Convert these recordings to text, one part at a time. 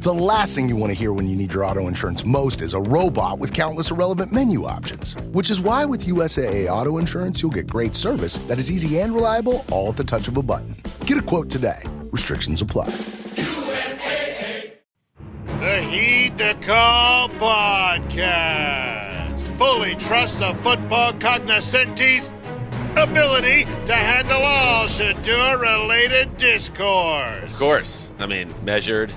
The last thing you want to hear when you need your auto insurance most is a robot with countless irrelevant menu options. Which is why with USAA Auto Insurance, you'll get great service that is easy and reliable, all at the touch of a button. Get a quote today. Restrictions apply. USAA. The Heed the Call podcast. Fully trust the football cognoscente's ability to handle all Shedeur-related discourse. Of course. I mean, measured,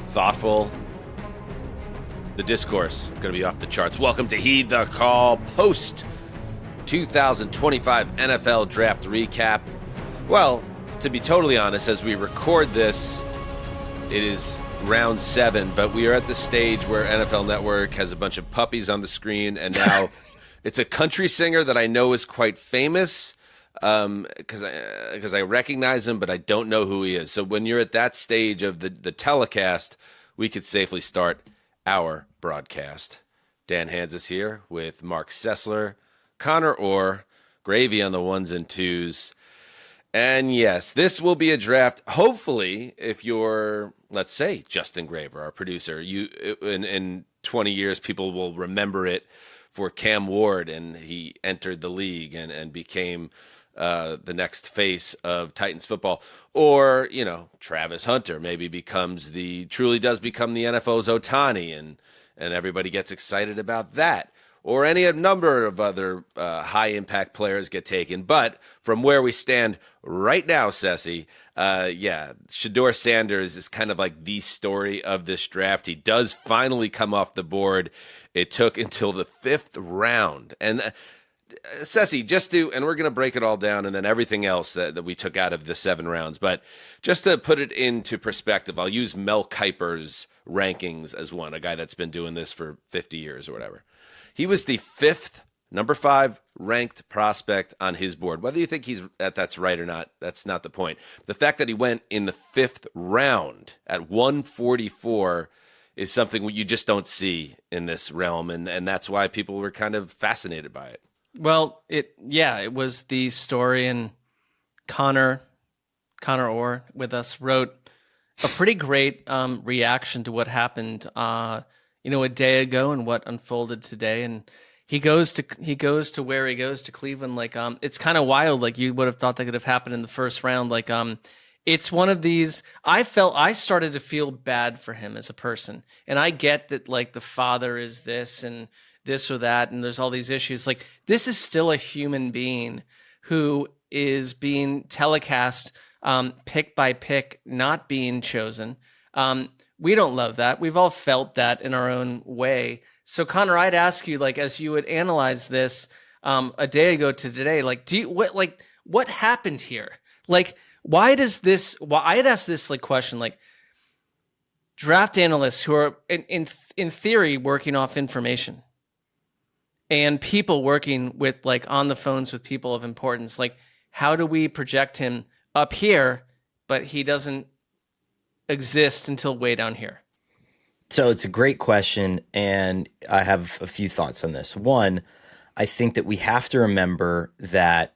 thoughtful. The discourse going to be off the charts. Welcome to Heed the Call post 2025 NFL Draft Recap. Well, to be totally honest, as we record this, it is round 7, but we are at the stage where NFL Network has a bunch of puppies on the screen, and now it's a country singer that I know is quite famous because I recognize him, but I don't know who he is. So when you're at that stage of the telecast, we could safely start our broadcast. Dan Hanzus here with Marc Sessler, Conor Orr, gravy on the ones and twos. And yes, this will be a draft. Hopefully, if you're, let's say, Justin Graver, our producer, in 20 years, people will remember it for Cam Ward, and he entered the league and became the next face of Titans football. Or, Travis Hunter maybe truly does become the NFL's Ohtani, and everybody gets excited about that. Or any number of other high-impact players get taken. But from where we stand right now, Cessy, Shedeur Sanders is kind of like the story of this draft. He does finally come off the board. It took until the 5th round. And Cessy, and we're going to break it all down, and then everything else that we took out of the 7 rounds. But just to put it into perspective, I'll use Mel Kiper's rankings as one, a guy that's been doing this for 50 years or whatever. He was the 5th, number 5 ranked prospect on his board. Whether you think that's right or not, that's not the point. The fact that he went in the 5th round at 144 is something you just don't see in this realm, and that's why people were kind of fascinated by it. Well, it was the story, and Conor Orr with us wrote a pretty great reaction to what happened a day ago and what unfolded today. And he goes to where he goes, to Cleveland. Like, it's kind of wild. Like, you would have thought that could have happened in the first round. Like, it's one of these, I started to feel bad for him as a person. And I get that, like, the father is this and this or that, and there's all these issues. Like, this is still a human being who is being telecast, pick by pick, not being chosen. We don't love that. We've all felt that in our own way. So, Conor, I'd ask you, like, as you would analyze this a day ago to today, like, what happened here? Like, I had asked this question, like, draft analysts who are in theory working off information, and people working with, like, on the phones with people of importance, like, how do we project him up here, but he doesn't exist until way down here? So it's a great question, and I have a few thoughts on this. One, I think that we have to remember that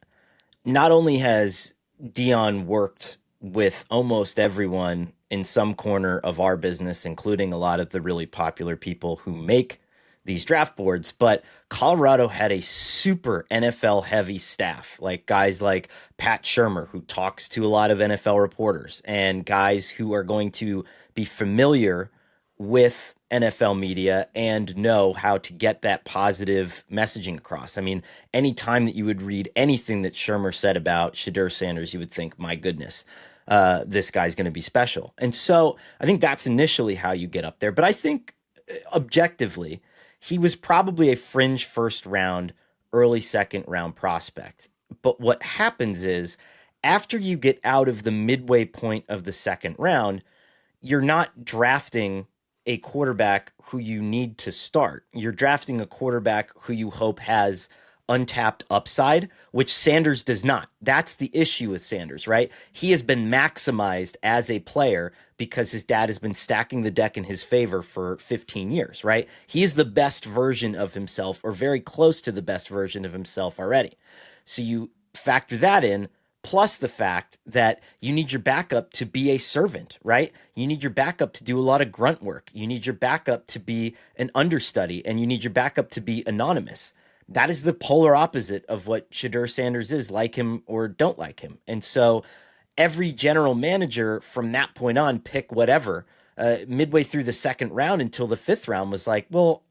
not only has Dion worked with almost everyone in some corner of our business, including a lot of the really popular people who make these draft boards, but Colorado had a super NFL heavy staff, like guys like Pat Shermer, who talks to a lot of NFL reporters, and guys who are going to be familiar with NFL media and know how to get that positive messaging across. I mean, any time that you would read anything that Shermer said about Shedeur Sanders, you would think, my goodness, this guy's going to be special. And so I think that's initially how you get up there. But I think objectively, he was probably a fringe first round, early second round prospect. But what happens is, after you get out of the midway point of the second round, you're not drafting a quarterback who you need to start. You're drafting a quarterback who you hope has untapped upside, which Sanders does not. That's the issue with Sanders, right? He has been maximized as a player because his dad has been stacking the deck in his favor for 15 years, right? He is the best version of himself, or very close to the best version of himself already. So you factor that in, plus the fact that you need your backup to be a servant, right? You need your backup to do a lot of grunt work. You need your backup to be an understudy, and you need your backup to be anonymous. That is the polar opposite of what Shedeur Sanders is, like him or don't like him. And so every general manager from that point on, pick whatever, midway through the second round until the fifth round was like, well,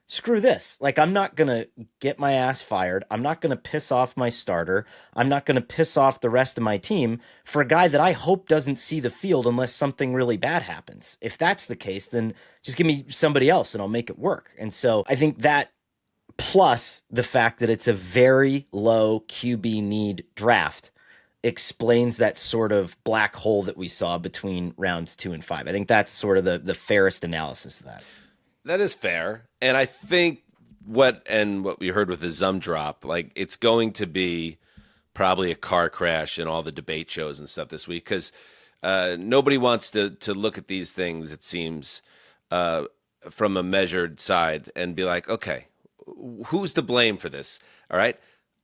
screw this. Like, I'm not going to get my ass fired. I'm not going to piss off my starter. I'm not going to piss off the rest of my team for a guy that I hope doesn't see the field unless something really bad happens. If that's the case, then just give me somebody else and I'll make it work. And so I think that, plus the fact that it's a very low QB need draft, explains that sort of black hole that we saw between rounds 2 and 5. I think that's sort of the fairest analysis of that. That is fair. And I think what we heard with the Zum drop, like, it's going to be probably a car crash in all the debate shows and stuff this week, because nobody wants to look at these things, it seems, from a measured side and be like, okay, who's to blame for this? All right.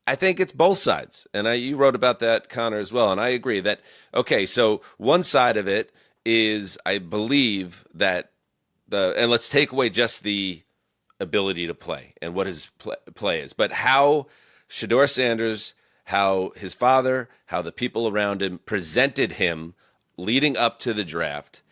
I think it's both sides. And you wrote about that, Conor, as well. And I agree that, okay, so one side of it is, I believe that and let's take away just the ability to play and what his play is, but how Shedeur Sanders, how his father, how the people around him presented him leading up to the draft,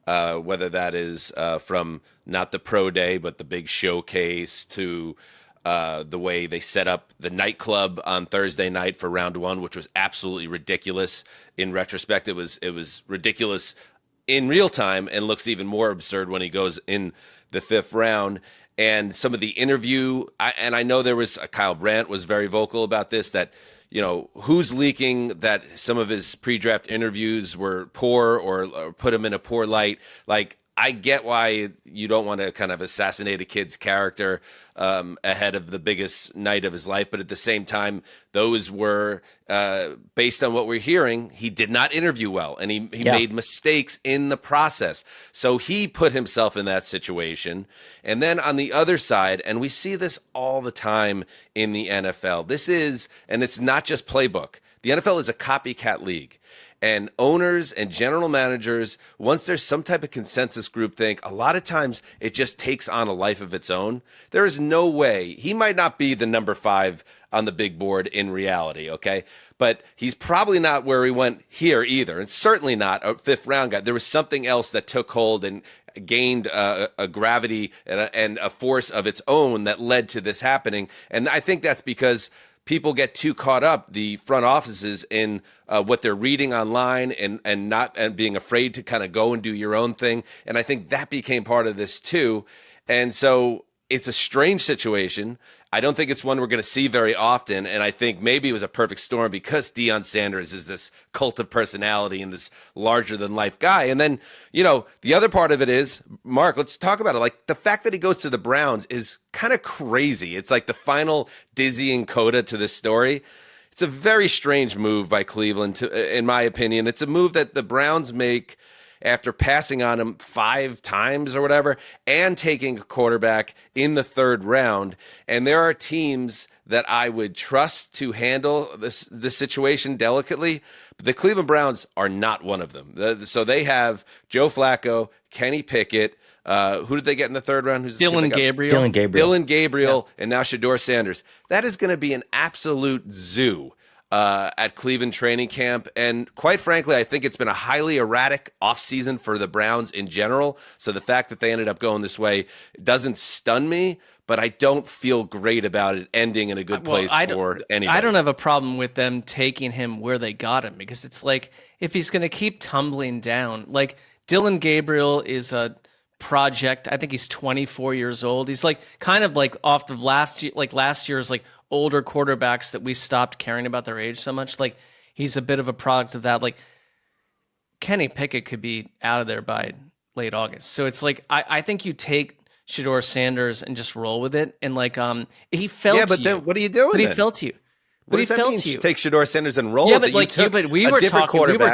whether that is from not the pro day, but the big showcase, to the way they set up the nightclub on Thursday night for round 1, which was absolutely ridiculous. In retrospect, it was ridiculous in real time and looks even more absurd when he goes in the 5th round. And some of the interview, I know there was Kyle Brandt was very vocal about this, that, you know, who's leaking that some of his pre-draft interviews were poor or put him in a poor light. Like, I get why you don't want to kind of assassinate a kid's character ahead of the biggest night of his life. But at the same time, those were, based on what we're hearing, he did not interview well, and he made mistakes in the process. So he put himself in that situation. And then on the other side, and we see this all the time in the NFL, and it's not just playbook. The NFL is a copycat league. And owners and general managers, once there's some type of consensus groupthink, a lot of times it just takes on a life of its own. There is no way. He might not be the number 5 on the big board in reality, okay? But he's probably not where he went here either, and certainly not a 5th round guy. There was something else that took hold and gained a gravity and a force of its own that led to this happening. And I think that's because people get too caught up, the front offices, in what they're reading online and being afraid to kind of go and do your own thing. And I think that became part of this too. And so it's a strange situation. I don't think it's one we're going to see very often. And I think maybe it was a perfect storm because Deion Sanders is this cult of personality and this larger than life guy. And then, you know, the other part of it is, Mark, let's talk about it. Like, the fact that he goes to the Browns is kind of crazy. It's like the final dizzying coda to this story. It's a very strange move by Cleveland, in my opinion. It's a move that the Browns make after passing on him 5 times or whatever, and taking a quarterback in the 3rd round. And there are teams that I would trust to handle this situation delicately, but the Cleveland Browns are not one of them. So they have Joe Flacco, Kenny Pickett. Who did they get in the 3rd round? Dylan Gabriel. And now Shedeur Sanders. That is going to be an absolute zoo at Cleveland training camp. And quite frankly, I think it's been a highly erratic offseason for the Browns in general. So the fact that they ended up going this way doesn't stun me, but I don't feel great about it ending in a good place for anybody. I don't have a problem with them taking him where they got him, because it's like, if he's going to keep tumbling down, like, Dylan Gabriel is a project. I think he's 24 years old. He's like kind of like off the last year's like older quarterbacks that we stopped caring about their age so much. Like, he's a bit of a product of that. Like, Kenny Pickett could be out of there by late August. So it's like, I think you take Shedeur Sanders and just roll with it. And like, he fell to you. Yeah, but then what are you doing? But he fell to you. What he does that fell mean? to you. Take Shedeur Sanders and roll Yeah, it? but like, we were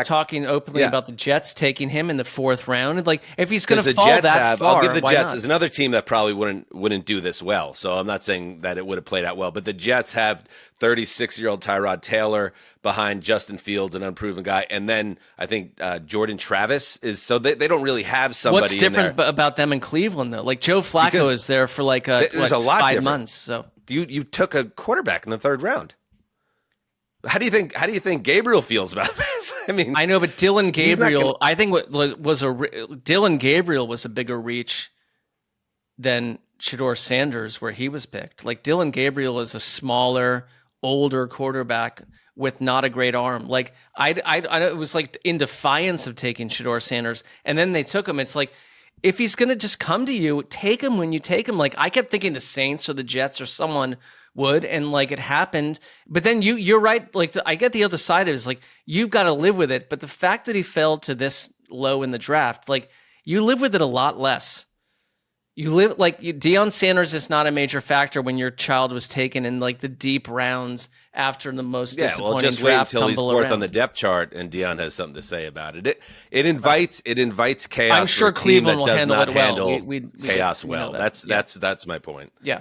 talking openly Yeah. about the Jets taking him in the 4th round. And like, if he's going Because to the fall Jets that far, I'll give the why Jets not? as another team that probably wouldn't do this well. So I'm not saying that it would have played out well, but the Jets have 36-year-old Tyrod Taylor behind Justin Fields, an unproven guy, and then I think Jordan Travis is. So they don't really have somebody. What's different in there. about them in Cleveland though? Like Joe Flacco Because is there for like there's a lot 5 different. months. So You took a quarterback in the 3rd round. How do you think Gabriel feels about this? I mean, I know, but Dylan he's not Gabriel, gonna- I think Dylan Gabriel was a bigger reach than Shedeur Sanders, where he was picked. Like Dylan Gabriel is a smaller, older quarterback with not a great arm. Like I it was like in defiance of taking Shedeur Sanders, and then they took him. It's like, if he's gonna just come to you, take him when you take him. Like I kept thinking the Saints or the Jets or someone would, and like it happened. But then you're right. Like I get the other side of it, is like you've got to live with it. But the fact that he fell to this low in the draft, like you live with it a lot less. You live like Deion Sanders is not a major factor when your child was taken in like the deep rounds after the most disappointing well, just wait draft until he's tumble 4th around. on the depth chart, and Deion has something to say about it. It invites chaos. I'm sure for a team Cleveland that will does handle not it well. handle We chaos know well. that. That's my point. Yeah.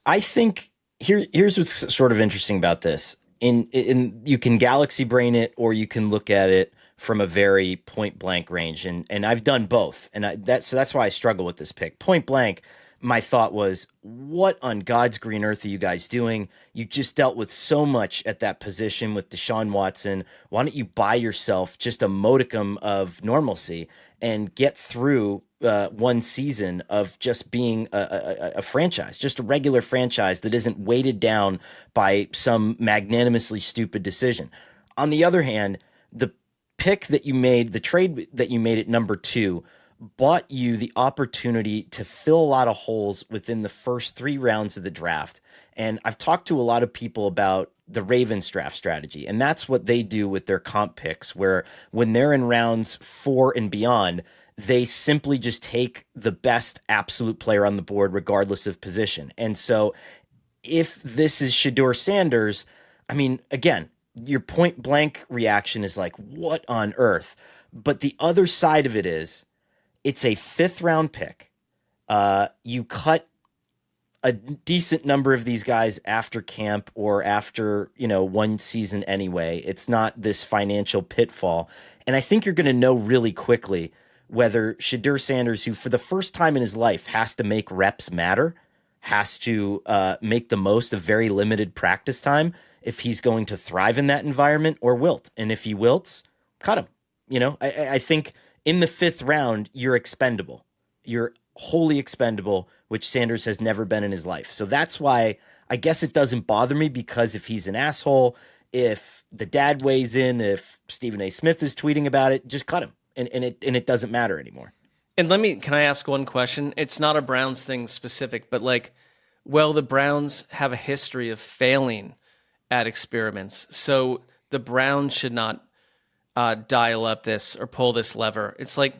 I think here's what's sort of interesting about this. In you can galaxy brain it, or you can look at it from a very point blank range, and I've done both, and that's why I struggle with this pick. Point blank, my thought was, what on God's green earth are you guys doing? You just dealt with so much at that position with Deshaun Watson. Why don't you buy yourself just a modicum of normalcy and get through one season of just being a franchise, just a regular franchise that isn't weighted down by some magnanimously stupid decision. On the other hand, the pick that you made, the trade that you made at number 2, bought you the opportunity to fill a lot of holes within the first 3 rounds of the draft. And I've talked to a lot of people about the Ravens draft strategy, and that's what they do with their comp picks, where when they're in rounds 4 and beyond, they simply just take the best absolute player on the board, regardless of position. And so if this is Shedeur Sanders, I mean, again, your point blank reaction is like, what on earth? But the other side of it is, it's a 5th round pick. You cut a decent number of these guys after camp or after, one season anyway. It's not this financial pitfall. And I think you're going to know really quickly whether Shedeur Sanders, who for the first time in his life has to make reps matter, has to make the most of very limited practice time, if he's going to thrive in that environment or wilt. And if he wilts, cut him. I think in the 5th round, you're expendable. You're wholly expendable, which Sanders has never been in his life. So that's why I guess it doesn't bother me, because if he's an asshole, if the dad weighs in, if Stephen A. Smith is tweeting about it, just cut him. And it doesn't matter anymore. And can I ask one question? It's not a Browns thing specific, but the Browns have a history of failing at experiments. So the Browns should not dial up this or pull this lever. It's like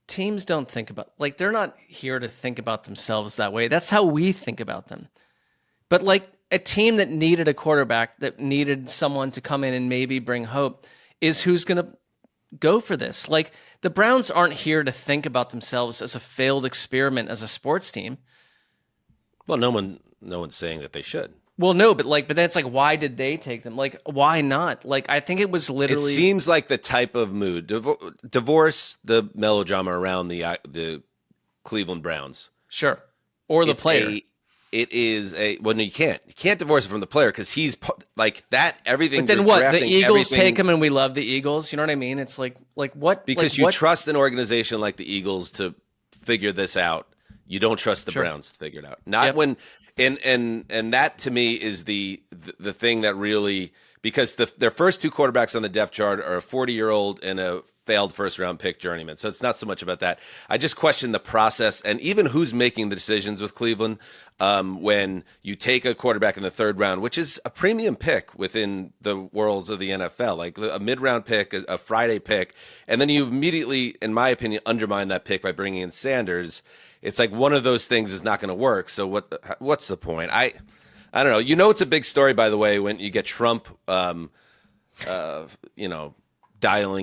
teams don't think about, they're not here to think about themselves that way. That's how we think about them. But a team that needed a quarterback, that needed someone to come in and maybe bring hope, is who's going to go for this. The Browns aren't here to think about themselves as a failed experiment as a sports team. Well, no one's saying that they should. Well, no, but then it's why did they take them? Why not? I think it was literally. It seems like the type of mood. Divorce the melodrama around the Cleveland Browns. Sure. Or the player. It is no, you can't divorce it from the player, because he's that. Everything. But then what? The Eagles take him, and we love the Eagles. You know what I mean? It's like what? Because you trust an organization like the Eagles to figure this out. You don't trust the Browns to figure it out. Not when. And that to me is the thing that really, because their first 2 quarterbacks on the depth chart are a 40-year-old and a failed first-round pick journeyman. So it's not so much about that. I just question the process and even who's making the decisions with Cleveland when you take a quarterback in the 3rd round, which is a premium pick within the worlds of the NFL, like a mid-round pick, a Friday pick, and then you immediately, in my opinion, undermine that pick by bringing in Sanders. It's like one of those things is not going to work. So what's the point? I I don't know. You know, it's a big story, by the way, when you get Trump, dialing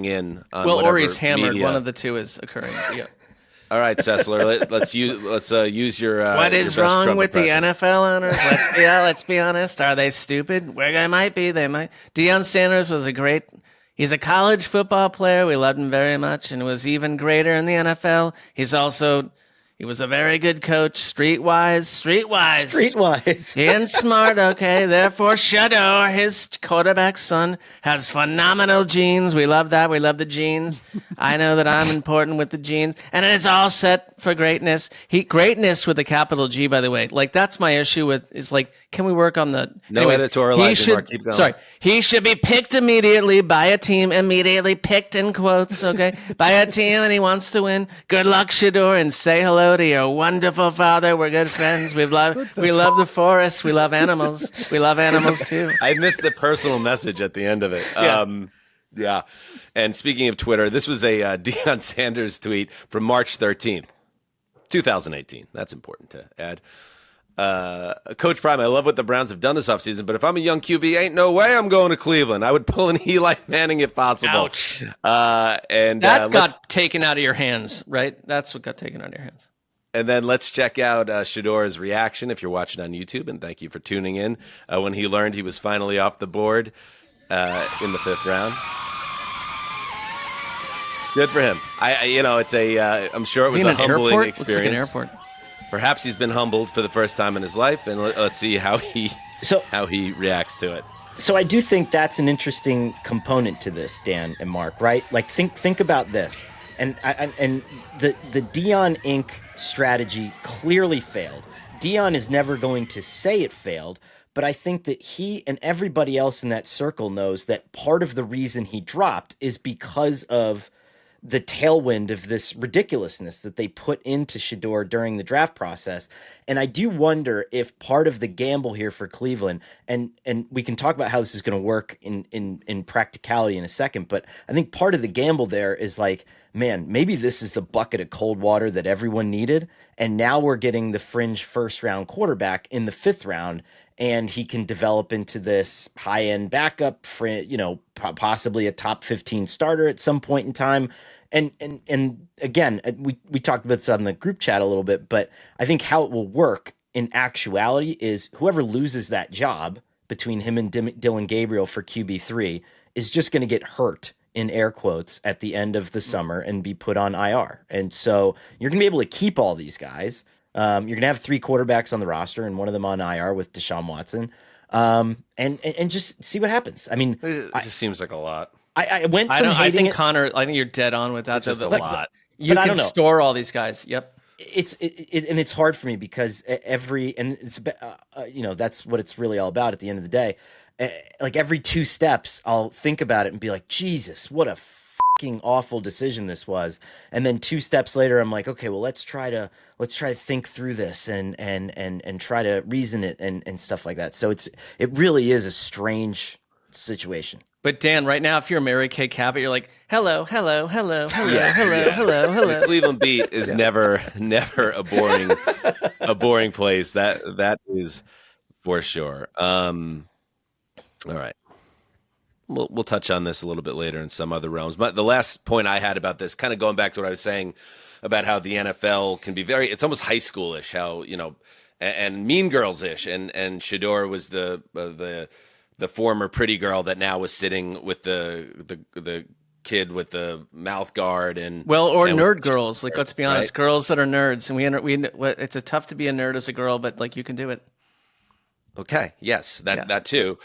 in. On Or he's hammered. Media. One of the two is occurring. Yeah. All right, Sessler. Let's use your. What is your best wrong Trump with impression. the NFL owners? Let's be honest. Are they stupid? Well, they might be. They might. Deion Sanders was he's a college football player. We loved him very much, and was even greater in the NFL. He was a very good coach, streetwise. And smart, okay. Therefore, Shedeur, his quarterback son, has phenomenal genes. We love that. We love the genes. I know that I'm important with the genes. And it is all set for greatness. Greatness with a capital G, by the way. Like, that's my issue with, is like, can we work on the... No editorializing, Mark. Keep going. Sorry. He should be picked immediately by a team. Immediately picked in quotes, okay? By a team, and he wants to win. Good luck, Shedeur, and say hello to your wonderful father. We're good friends. We love the forest. We love animals. We love animals too. I missed the personal message at the end of it. Yeah. And speaking of Twitter, this was a Deion Sanders tweet from March 13th, 2018. That's important to add. Coach Prime, I love what the Browns have done this offseason, but if I'm a young QB, ain't no way I'm going to Cleveland. I would pull an Eli Manning if possible. Ouch. That got taken out of your hands, right? That's what got taken out of your hands. And then let's check out Shedeur's reaction if you're watching on YouTube, and thank you for tuning in, when he learned he was finally off the board in the 5th round. Good for him. I'm sure it was a humbling experience. Looks like an airport. Perhaps he's been humbled for the first time in his life, and let's see how he reacts to it. So I do think that's an interesting component to this, Dan and Mark, right? Like think about this. And the Deion Inc. strategy clearly failed. Deion is never going to say it failed, but I think that he and everybody else in that circle knows that part of the reason he dropped is because of the tailwind of this ridiculousness that they put into Shedeur during the draft process. And I do wonder if part of the gamble here for Cleveland, and we can talk about how this is going to work in practicality in a second, but I think part of the gamble there is like, man, maybe this is the bucket of cold water that everyone needed. And now we're getting the fringe 1st round quarterback in the 5th round, and he can develop into this high end backup, possibly a top 15 starter at some point in time. And again, we talked about this on the group chat a little bit, but I think how it will work in actuality is whoever loses that job between him and Dylan Gabriel for QB3 is just going to get hurt, in air quotes, at the end of the summer and be put on IR. And so you're going to be able to keep all these guys. You're going to have 3 quarterbacks on the roster and one of them on IR with Deshaun Watson. And just see what happens. I mean, it just seems like a lot. I went from hating it. Connor, I think you're dead on with that. It's just a lot. You can store all these guys. Yep. It's hard for me because that's what it's really all about at the end of the day. Like every 2 steps, I'll think about it and be like, Jesus, what a fucking awful decision this was. And then 2 steps later, I'm like, okay, well, let's try to think through this and try to reason it and stuff like that. So it really is a strange situation. But Dan, right now, if you're Mary Kay Cabot, you're like, hello. The Cleveland beat is never a boring place. That is for sure. All right. We'll touch on this a little bit later in some other realms. But the last point I had about this, kind of going back to what I was saying about how the NFL can be it's almost high schoolish, how, and Mean Girls-ish. And Shedeur was the former pretty girl that now was sitting with the kid with the mouth guard and nerd girls. Like, let's be honest, right? Girls that are nerds, and it's tough to be a nerd as a girl, but like you can do it. Okay. Yes, that too.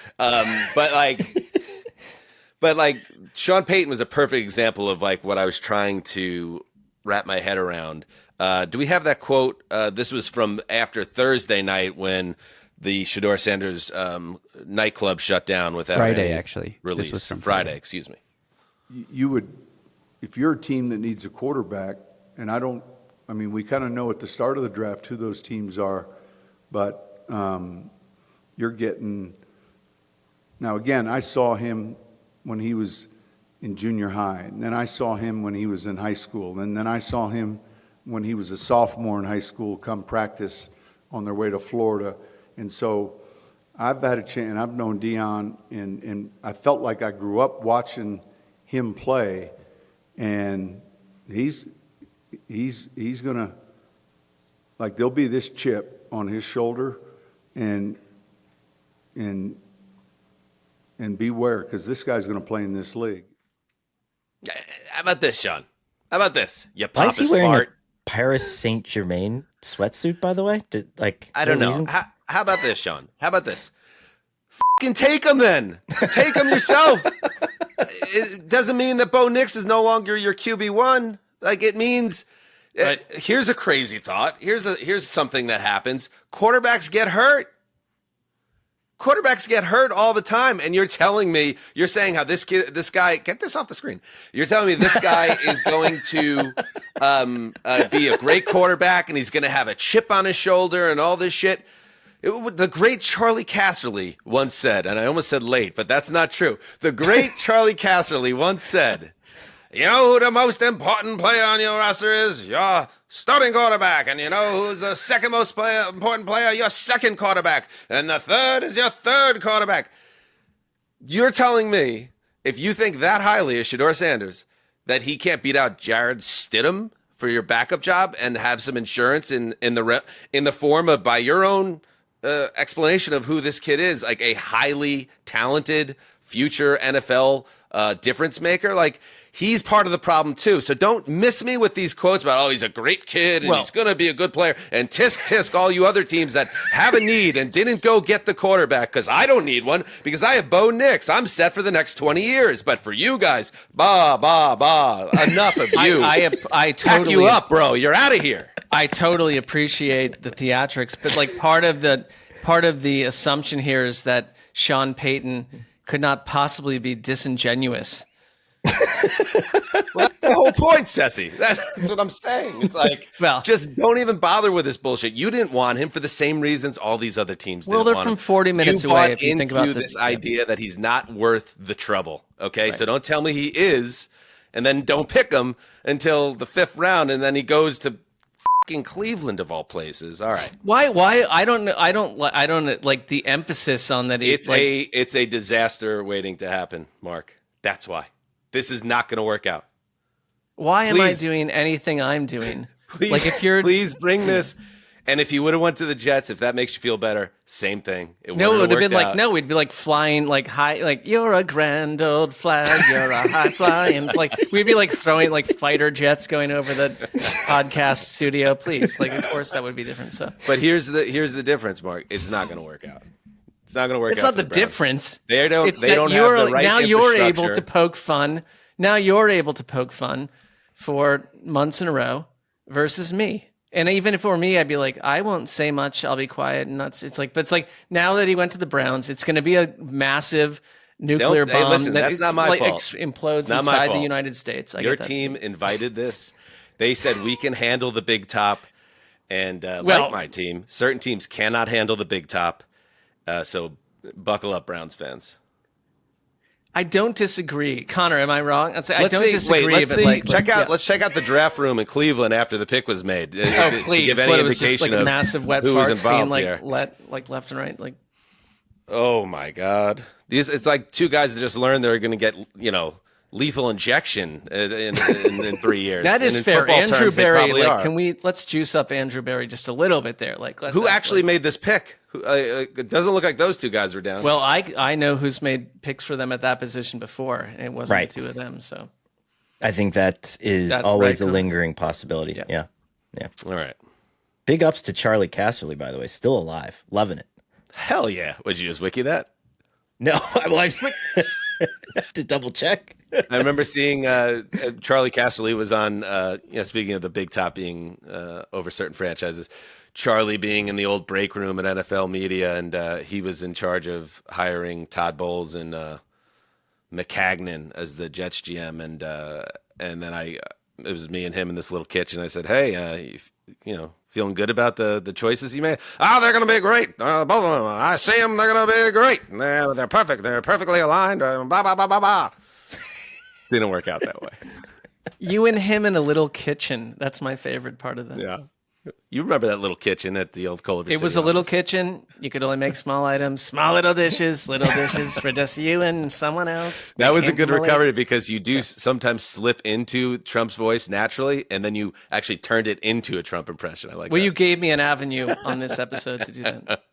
But Sean Payton was a perfect example of like what I was trying to wrap my head around. Do we have that quote? This was from after Thursday night when the Shedeur Sanders nightclub shut down without Friday, actually. Release. This was from Friday, excuse me. You would, if you're a team that needs a quarterback, and we kind of know at the start of the draft who those teams are, but you're getting, now again, I saw him when he was in junior high, and then I saw him when he was in high school, and then I saw him when he was a sophomore in high school come practice on their way to Florida. And so I've had a chance, and I've known Dion, and I felt like I grew up watching him play, and he's gonna, like, there'll be this chip on his shoulder, and beware, because this guy's gonna play in this league. How about this, Sean? How about this? You Why pop is he his wearing fart. a Paris Saint-Germain sweatsuit, by the way? I don't know. How about this, Sean? How about this? Fucking take him then. Take him yourself. It doesn't mean that Bo Nix is no longer your QB1. Like, it means. Here's a crazy thought. Here's something that happens. Quarterbacks get hurt. Quarterbacks get hurt all the time, and you're saying how this guy, get this off the screen. You're telling me this guy is going to be a great quarterback, and he's going to have a chip on his shoulder and all this shit. The great Charlie Casserly once said, and I almost said late, but that's not true. The great Charlie Casserly once said, you know who the most important player on your roster is? Your starting quarterback. And you know who's the second most important player? Your second quarterback. And the third is your third quarterback. You're telling me, if you think that highly of Shedeur Sanders, that he can't beat out Jared Stidham for your backup job and have some insurance in the form of, by your own explanation of who this kid is, like a highly talented future NFL difference maker? Like, he's part of the problem too. So don't miss me with these quotes about, oh, he's a great kid and he's going to be a good player. And tisk all you other teams that have a need and didn't go get the quarterback, because I don't need one, because I have Bo Nix. I'm set for the next 20 years. But for you guys, enough of you. I totally pack you up, bro. You're out of here. I totally appreciate the theatrics, but like part of the assumption here is that Sean Payton could not possibly be disingenuous. Well, that's the whole point, Cessy. That's what I'm saying. It's like, just don't even bother with this bullshit. You didn't want him for the same reasons all these other teams didn't want him. Well, they're from 40 minutes away. If you think about this idea that he's not worth the trouble. Okay, right. So don't tell me he is, and then don't pick him until the 5th round, and then he goes to fucking Cleveland of all places. All right. Why? I don't like the emphasis on that. It's a disaster waiting to happen, Mark. That's why. This is not going to work out. Why am I doing anything I'm doing? Please bring this. And if you would have went to the Jets, if that makes you feel better, same thing. It would have been like, no, we'd be like flying like high, like you're a grand old flag, you're a high flying, like we'd be like throwing like fighter jets going over the podcast studio. Please, like of course that would be different. So, but here's the difference, Mark. It's not going to work out. It's not going to work out. It's not the difference. They don't have the right now you're able infrastructure. to poke fun. Now you're able to poke fun for months in a row versus me. And even if it were me, I'd be like, I won't say much. I'll be quiet. And it's like now that he went to the Browns, it's going to be a massive nuclear bomb. Hey, listen, that's not my fault. Implodes inside the United States. Your team invited this. They said we can handle the big top. And like my team, certain teams cannot handle the big top. So buckle up, Browns fans. I don't disagree, Connor. Am I wrong? Let's check out the draft room in Cleveland after the pick was made. Please! Give any it was indication just like of massive wet who was farts involved being here. left and right. Like, oh my God! It's like two guys that just learned they're going to get lethal injection in 3 years. That is and in fair. Andrew terms, Berry. Like, let's juice up Andrew Berry just a little bit there. Like, who actually made this pick? It doesn't look like those two guys were down. Well, I know who's made picks for them at that position before, and it wasn't the two of them. So I think that is always a lingering possibility. Yeah. All right. Big ups to Charlie Casserly, by the way, still alive, loving it. Hell yeah! Would you just wiki that? No, I to double check. I remember seeing Charlie Casserly was on. Speaking of the big top being over certain franchises. Charlie being in the old break room at NFL media, and he was in charge of hiring Todd Bowles and McCagnon as the Jets GM, and then it was me and him in this little kitchen. I said, "Hey, feeling good about the choices you made? Oh, they're going to be great. Both of them. I see them. They're going to be great. They're perfect. They're perfectly aligned. Blah blah blah blah blah." Didn't work out that way. You and him in a little kitchen. That's my favorite part of that. Yeah. You remember that little kitchen at the old Culver It City was a little office. kitchen. You could only make small items, small little dishes for just you and someone else. That was a Came good from a lady. recovery because you do sometimes slip into Trump's voice naturally, and then you actually turned it into a Trump impression. I like Well, that. you gave me an avenue on this episode to do that.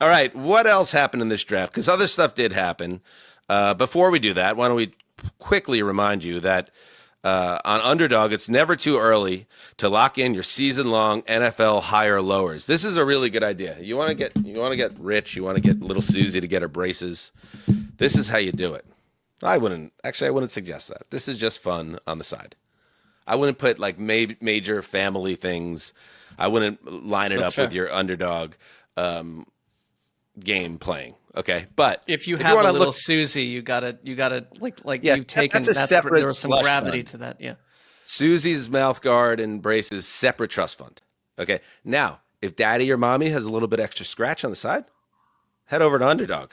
All right, what else happened in this draft? Because other stuff did happen. Before we do that, why don't we quickly remind you that on Underdog, it's never too early to lock in your season-long NFL higher lowers. This is a really good idea. You want to get rich. You want to get little Susie to get her braces. This is how you do it. I wouldn't suggest that. This is just fun on the side. I wouldn't put like major family things. I wouldn't line it That's up fair. with your Underdog game playing. Okay, but If you have wanna a little look- Susie, you gotta like Yeah, you've taken. that's a separate there was some slush gravity fund. to that. Yeah. Susie's mouth guard and braces, separate trust fund. Okay. Now, if daddy or mommy has a little bit extra scratch on the side, head over to Underdog.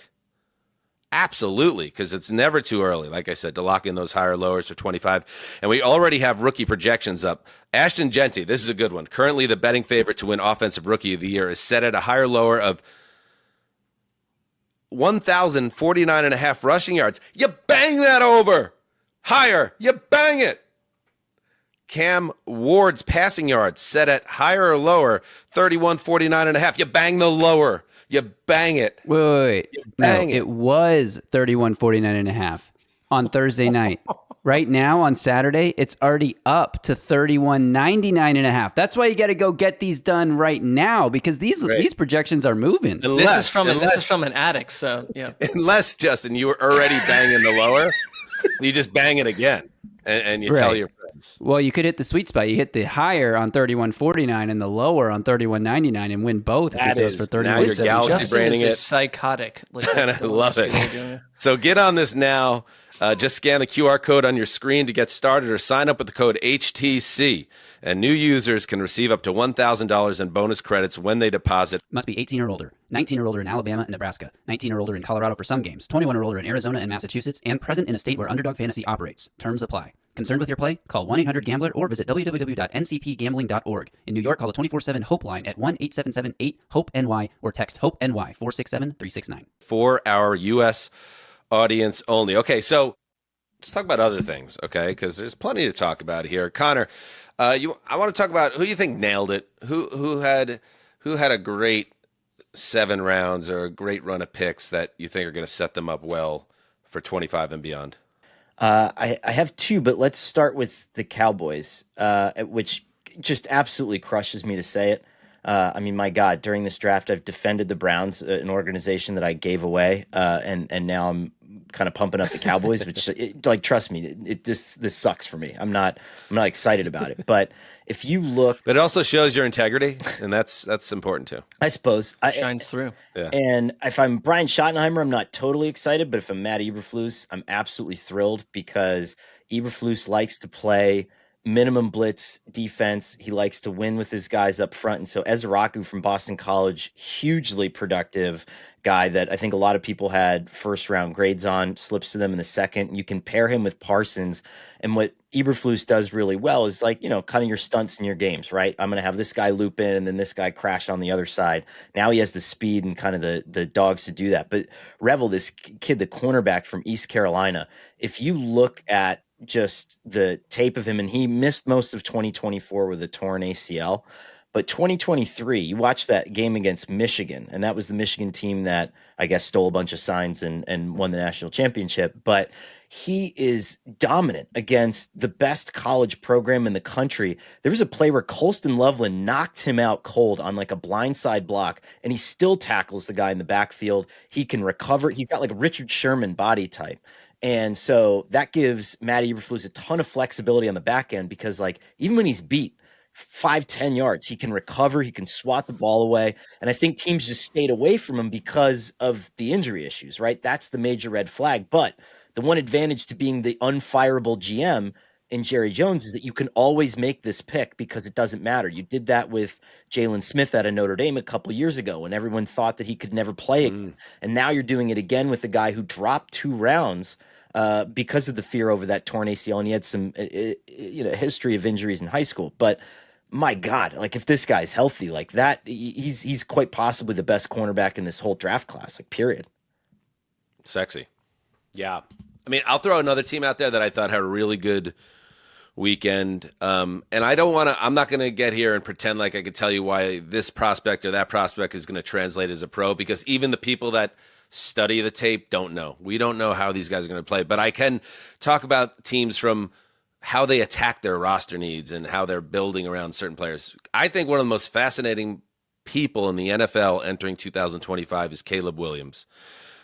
Absolutely, because it's never too early, like I said, to lock in those higher lowers for 25. And we already have rookie projections up. Ashton Genty, this is a good one. Currently, the betting favorite to win Offensive Rookie of the Year is set at a higher lower of 1,049.5 rushing yards. You bang that over. Higher. You bang it. Cam Ward's passing yards set at higher or lower, 3149.5. You bang the lower. You bang it. Wait. No, bang it. it was 31.49.5 on Thursday night. Right now on Saturday, it's already up to 31.99.5. That's why you got to go get these done right now because these projections are moving. This is from an addict. So yeah. Unless, Justin, you were already banging the lower, you just bang it again and you tell Right. your friends. Well, you could hit the sweet spot. You hit the higher on 31.49 and the lower on 31.99 and win both if That it goes is- for now you're 31.77. galaxy Justin branding is a it. psychotic. Like, And that's I the love shit it. you're doing. So get on this now. Just scan the QR code on your screen to get started or sign up with the code HTC. And new users can receive up to $1,000 in bonus credits when they deposit. Must be 18 or older. 19 or older in Alabama and Nebraska. 19 or older in Colorado for some games. 21 or older in Arizona and Massachusetts. And present in a state where Underdog Fantasy operates. Terms apply. Concerned with your play? Call 1-800-GAMBLER or visit www.ncpgambling.org. In New York, call the 24/7-HOPE line at 1-877-8-HOPE-NY or text HOPE-NY 467-369. For our U.S. audience only. Okay, so let's talk about other things, okay? Because there's plenty to talk about here. Connor, I want to talk about who you think nailed it. Who had a great 7 rounds or a great run of picks that you think are going to set them up well for 25 and beyond? I have 2, but let's start with the Cowboys, which just absolutely crushes me to say it. I mean, my God, during this draft, I've defended the Browns, an organization that I gave away, and now I'm kind of pumping up the Cowboys, which, trust me, this sucks for me. I'm not excited about it. But if you look, But it also shows your integrity, and that's important too. I suppose, Shines through. and if I'm Brian Schottenheimer, I'm not totally excited. But if I'm Matt Eberflus, I'm absolutely thrilled because Eberflus likes to play minimum blitz defense. He likes to win with his guys up front. And so Ezraku from Boston College, hugely productive guy that I think a lot of people had first round grades on, slips to them in the second. You can pair him with Parsons. And what Eberflus does really well is kind of your stunts in your games, right? I'm going to have this guy loop in and then this guy crash on the other side. Now he has the speed and kind of the dogs to do that. But Revel, this kid, the cornerback from East Carolina, if you look at just the tape of him, and he missed most of 2024 with a torn ACL, but 2023, you watch that game against Michigan, and that was the Michigan team that I guess stole a bunch of signs and won the national championship. But he is dominant against the best college program in the country. There was a play where Colston Loveland knocked him out cold on like a blindside block, and he still tackles the guy in the backfield. He can recover. He's got like a Richard Sherman body type. And so that gives Matt Eberflus a ton of flexibility on the back end because even when he's beat 5-10 yards, he can recover, he can swat the ball away. And I think teams just stayed away from him because of the injury issues, right? That's the major red flag. But the one advantage to being the unfireable GM in Jerry Jones is that you can always make this pick because it doesn't matter. You did that with Jalen Smith out of Notre Dame a couple years ago when everyone thought that he could never play again. And now you're doing it again with a guy who dropped 2 rounds because of the fear over that torn ACL, and he had some history of injuries in high school. But my God, like if this guy's healthy like that, he's quite possibly the best cornerback in this whole draft class, like period. Sexy. Yeah. I mean, I'll throw another team out there that I thought had a really good weekend. And I'm not going to get here and pretend like I could tell you why this prospect or that prospect is going to translate as a pro, because even the people that study the tape don't know. We don't know how these guys are going to play, but I can talk about teams from how they attack their roster needs and how they're building around certain players. I think one of the most fascinating people in the NFL entering 2025 is Caleb Williams.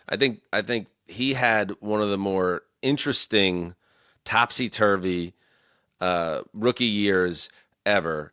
I think he had one of the more interesting topsy-turvy rookie years ever.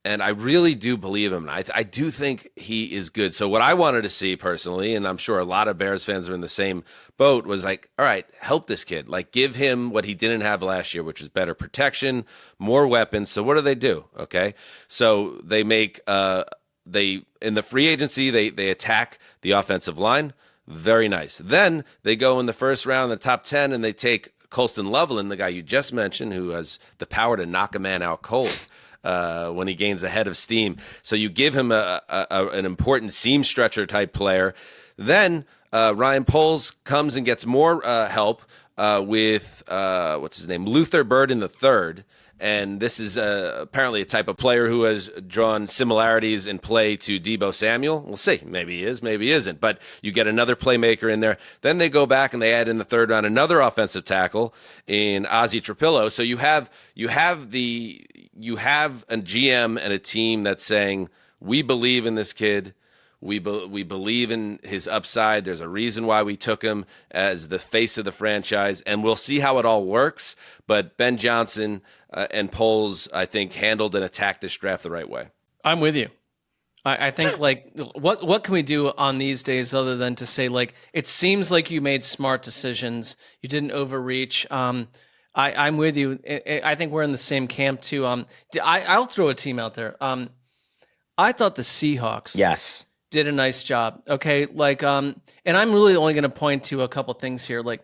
And I really do believe him. I do think he is good. So what I wanted to see personally, and I'm sure a lot of Bears fans are in the same boat, was like, all right, help this kid. Like, give him what he didn't have last year, which is better protection, more weapons. So what do? Okay. So they make in the free agency, they attack the offensive line. Very nice. Then they go in the first round, the top 10, and they take Colston Loveland, the guy you just mentioned, who has the power to knock a man out cold when he gains a head of steam. So you give him an important seam stretcher type player. Then Ryan Poles comes and gets more help with what's his name, Luther Burden III. And this is apparently a type of player who has drawn similarities in play to Deebo Samuel. We'll see. Maybe he is, maybe he isn't. But you get another playmaker in there. Then they go back and they add in the third round another offensive tackle in Ozzie Trapillo. So you have a GM and a team that's saying, we believe in this kid. We believe in his upside. There's a reason why we took him as the face of the franchise, and we'll see how it all works. But Ben Johnson and Poles, I think, handled and attacked this draft the right way. I'm with you. I think, like, what can we do on these days other than to say, like, it seems like you made smart decisions. You didn't overreach. I'm with you. I think we're in the same camp, too. I'll throw a team out there. I thought the Seahawks did a nice job. Okay. Like, and I'm really only going to point to a couple things here. Like,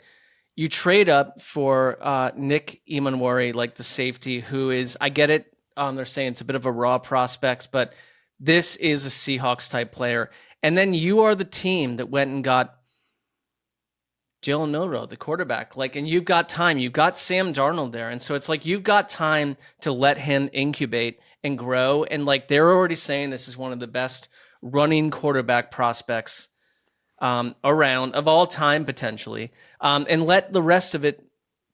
you trade up for Nick Emanwari, like the safety, who is, I get it. They're saying it's a bit of a raw prospect, but this is a Seahawks type player. And then you are the team that went and got Jalen Milroe, the quarterback. Like, and you've got time. You've got Sam Darnold there. And so it's like you've got time to let him incubate and grow. And like they're already saying this is one of the best running quarterback prospects around of all time, potentially, and let the rest of it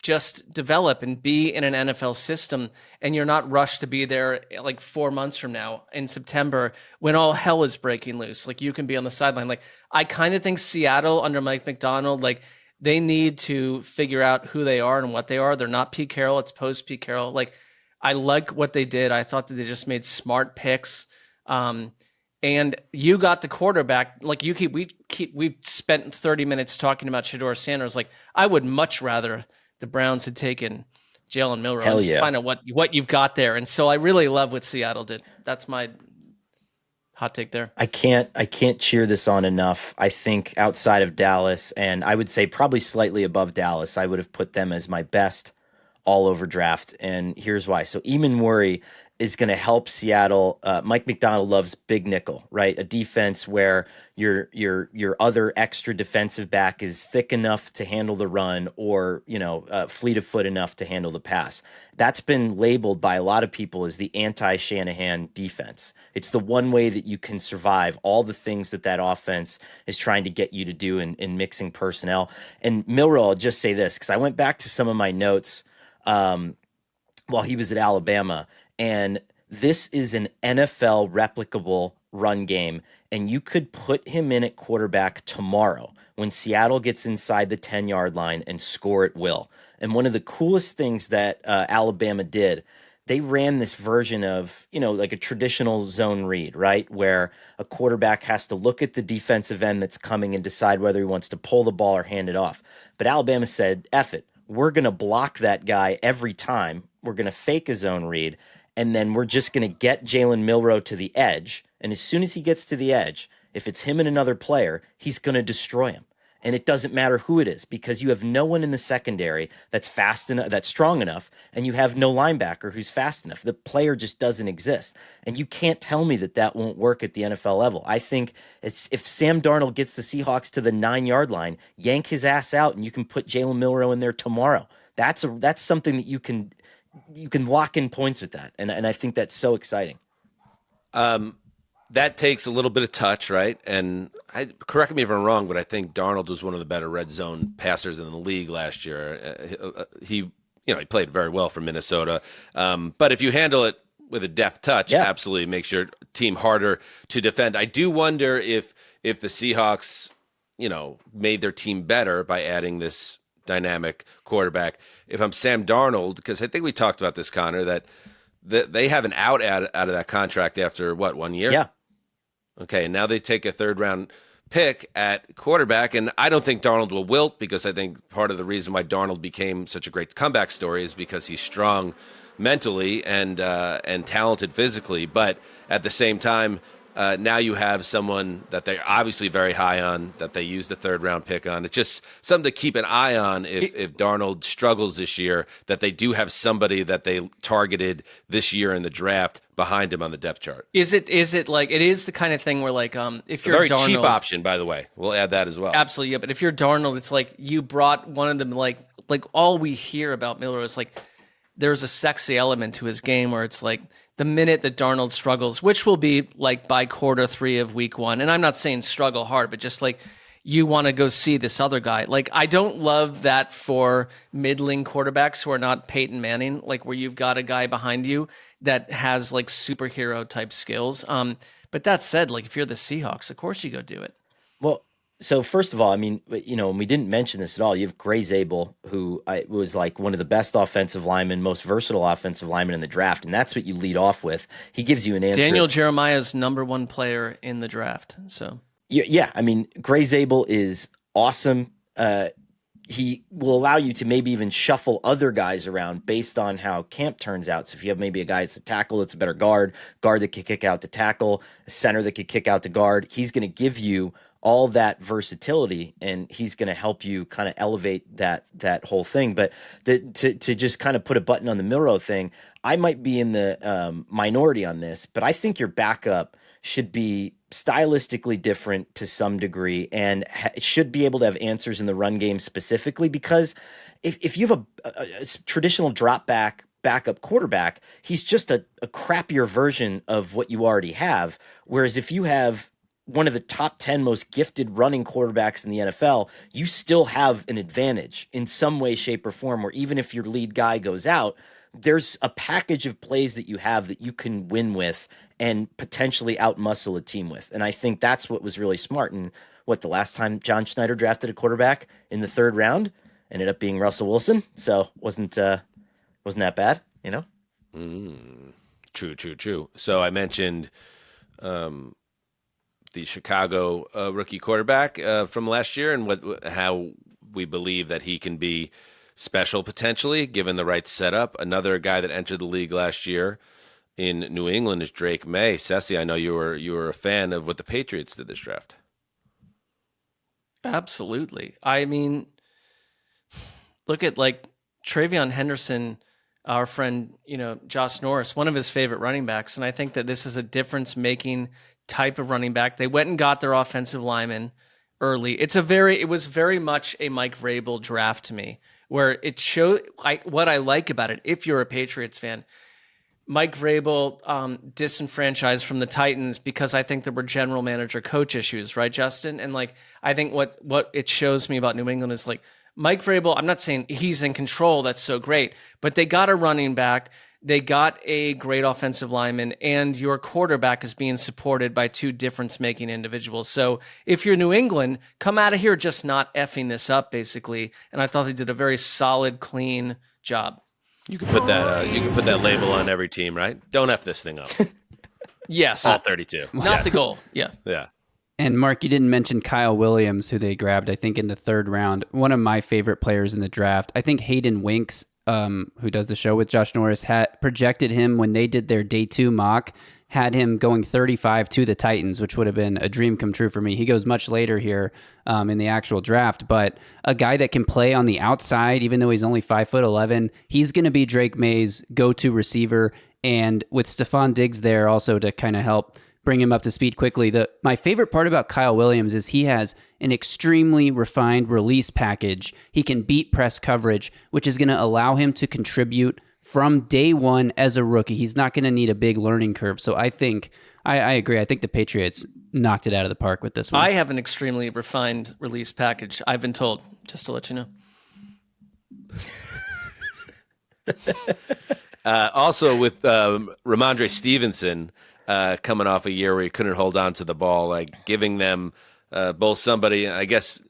just develop and be in an NFL system. And you're not rushed to be there like 4 months from now in September when all hell is breaking loose. Like you can be on the sideline. Like I kind of think Seattle under Mike Macdonald, like they need to figure out who they are and what they are. They're not Pete Carroll. It's post Pete Carroll. Like I like what they did. I thought that they just made smart picks. And you got the quarterback. Like we've spent 30 minutes talking about Shedeur Sanders. Like I would much rather the Browns had taken Jalen Milroe. Hell yeah. Just find out what you've got there. And so I really love what Seattle did. That's my hot take there. I can't cheer this on enough. I think outside of Dallas, and I would say probably slightly above Dallas, I would have put them as my best all over draft. And here's why. So Emanwari is going to help Seattle. Mike Macdonald loves big nickel, right? A defense where your other extra defensive back is thick enough to handle the run, or fleet of foot enough to handle the pass. That's been labeled by a lot of people as the anti-Shanahan defense. It's the one way that you can survive all the things that offense is trying to get you to do in mixing personnel. And Milroe, I'll just say this, because I went back to some of my notes while he was at Alabama. And this is an NFL replicable run game, and you could put him in at quarterback tomorrow when Seattle gets inside the 10-yard line and score at will. And one of the coolest things that Alabama did, they ran this version of, like a traditional zone read, right? Where a quarterback has to look at the defensive end that's coming and decide whether he wants to pull the ball or hand it off. But Alabama said, F it. We're going to block that guy every time. We're going to fake a zone read. And then we're just going to get Jalen Milroe to the edge. And as soon as he gets to the edge, if it's him and another player, he's going to destroy him. And it doesn't matter who it is because you have no one in the secondary that's fast enough, that's strong enough, and you have no linebacker who's fast enough. The player just doesn't exist. And you can't tell me that won't work at the NFL level. I think if Sam Darnold gets the Seahawks to the 9-yard line, yank his ass out, and you can put Jalen Milroe in there tomorrow. That's something that you can lock in points with that. And I think that's so exciting. That takes a little bit of touch, right? And correct me if I'm wrong, but I think Darnold was one of the better red zone passers in the league last year. He played very well for Minnesota. But if you handle it with a deft touch, absolutely makes your team harder to defend. I do wonder if the Seahawks, made theof team better by adding this dynamic quarterback. If I'm Sam Darnold, because I think we talked about this, Connor, that they have an out of that contract after 1 year? Yeah. Okay, and now they take a third-round pick at quarterback, and I don't think Darnold will wilt because I think part of the reason why Darnold became such a great comeback story is because he's strong mentally and talented physically. But at the same time, now you have someone that they're obviously very high on, that they used the third-round pick on. It's just something to keep an eye on if Darnold struggles this year, that they do have somebody that they targeted this year in the draft behind him on the depth chart. Is it like, it is the kind of thing where like if you're a very Darnold, cheap option, by the way. We'll add that as well. Absolutely, yeah. But if you're Darnold, it's like you brought one of them. Like all we hear about Miller is like there's a sexy element to his game where it's like the minute that Darnold struggles, which will be like by quarter 3 of week 1, and I'm not saying struggle hard, but just like you want to go see this other guy. Like I don't love that for middling quarterbacks who are not Peyton Manning, like where you've got a guy behind you that has like superhero type skills. But that said, like if you're the Seahawks, of course you go do it. Well, so first of all, I mean, and we didn't mention this at all. You have Gray Zabel, who was like one of the best offensive linemen, most versatile offensive linemen in the draft, and that's what you lead off with. He gives you an answer. Daniel Jeremiah's #1 player in the draft. So yeah, I mean, Gray Zabel is awesome. He will allow you to maybe even shuffle other guys around based on how camp turns out. So if you have maybe a guy that's a tackle that's a better guard that could kick out to tackle, a center that could kick out to guard, he's going to give you all that versatility, and he's going to help you kind of elevate that whole thing. But to just kind of put a button on the Milroe thing, I might be in the minority on this, but I think your backup should be stylistically different to some degree and should be able to have answers in the run game specifically, because if you have a traditional drop back backup quarterback, he's just a crappier version of what you already have. Whereas if you have one of the top 10 most gifted running quarterbacks in the NFL, you still have an advantage in some way, shape, or form, where even if your lead guy goes out, there's a package of plays that you have that you can win with and potentially outmuscle a team with. And I think that's what was really smart. And the last time John Schneider drafted a quarterback in the 3rd round ended up being Russell Wilson. So wasn't that bad, True. So I mentioned the Chicago rookie quarterback from last year and how we believe that he can be special potentially given the right setup. Another guy that entered the league last year in New England is Drake May. Sessy, I know you were a fan of what the Patriots did this draft. Absolutely. I mean, look at like Travion Henderson, our friend, Josh Norris, one of his favorite running backs. And I think that this is a difference-making type of running back. They went and got their offensive lineman early. It was very much a Mike Vrabel draft to me, where it showed what I like about it. If you're a Patriots fan, Mike Vrabel disenfranchised from the Titans because I think there were general manager coach issues, right, Justin? And like, I think what it shows me about New England is like Mike Vrabel, I'm not saying he's in control, that's so great, but they got a running back, they got a great offensive lineman, and your quarterback is being supported by 2 difference-making individuals. So if you're New England, come out of here just not effing this up, basically. And I thought they did a very solid, clean job. You could put that label on every team, right? Don't F this thing up. Yes. All 32. Not the goal. Yeah. Yeah. And Mark, you didn't mention Kyle Williams, who they grabbed, I think, in the 3rd round. One of my favorite players in the draft. I think Hayden Winks, who does the show with Josh Norris, had projected him when they did their day 2 mock, had him going 35 to the Titans, which would have been a dream come true for me. He goes much later here in the actual draft, but a guy that can play on the outside, even though he's only 5'11", he's going to be Drake May's go-to receiver. And with Stephon Diggs there also to kind of help bring him up to speed quickly. My favorite part about Kyle Williams is he has an extremely refined release package. He can beat press coverage, which is going to allow him to contribute from day one as a rookie. He's not going to need a big learning curve. So I think, I agree. I think the Patriots knocked it out of the park with this one. I have an extremely refined release package, I've been told, just to let you know. Also with Ramondre Stevenson coming off a year where he couldn't hold on to the ball, like giving them both somebody, I guess,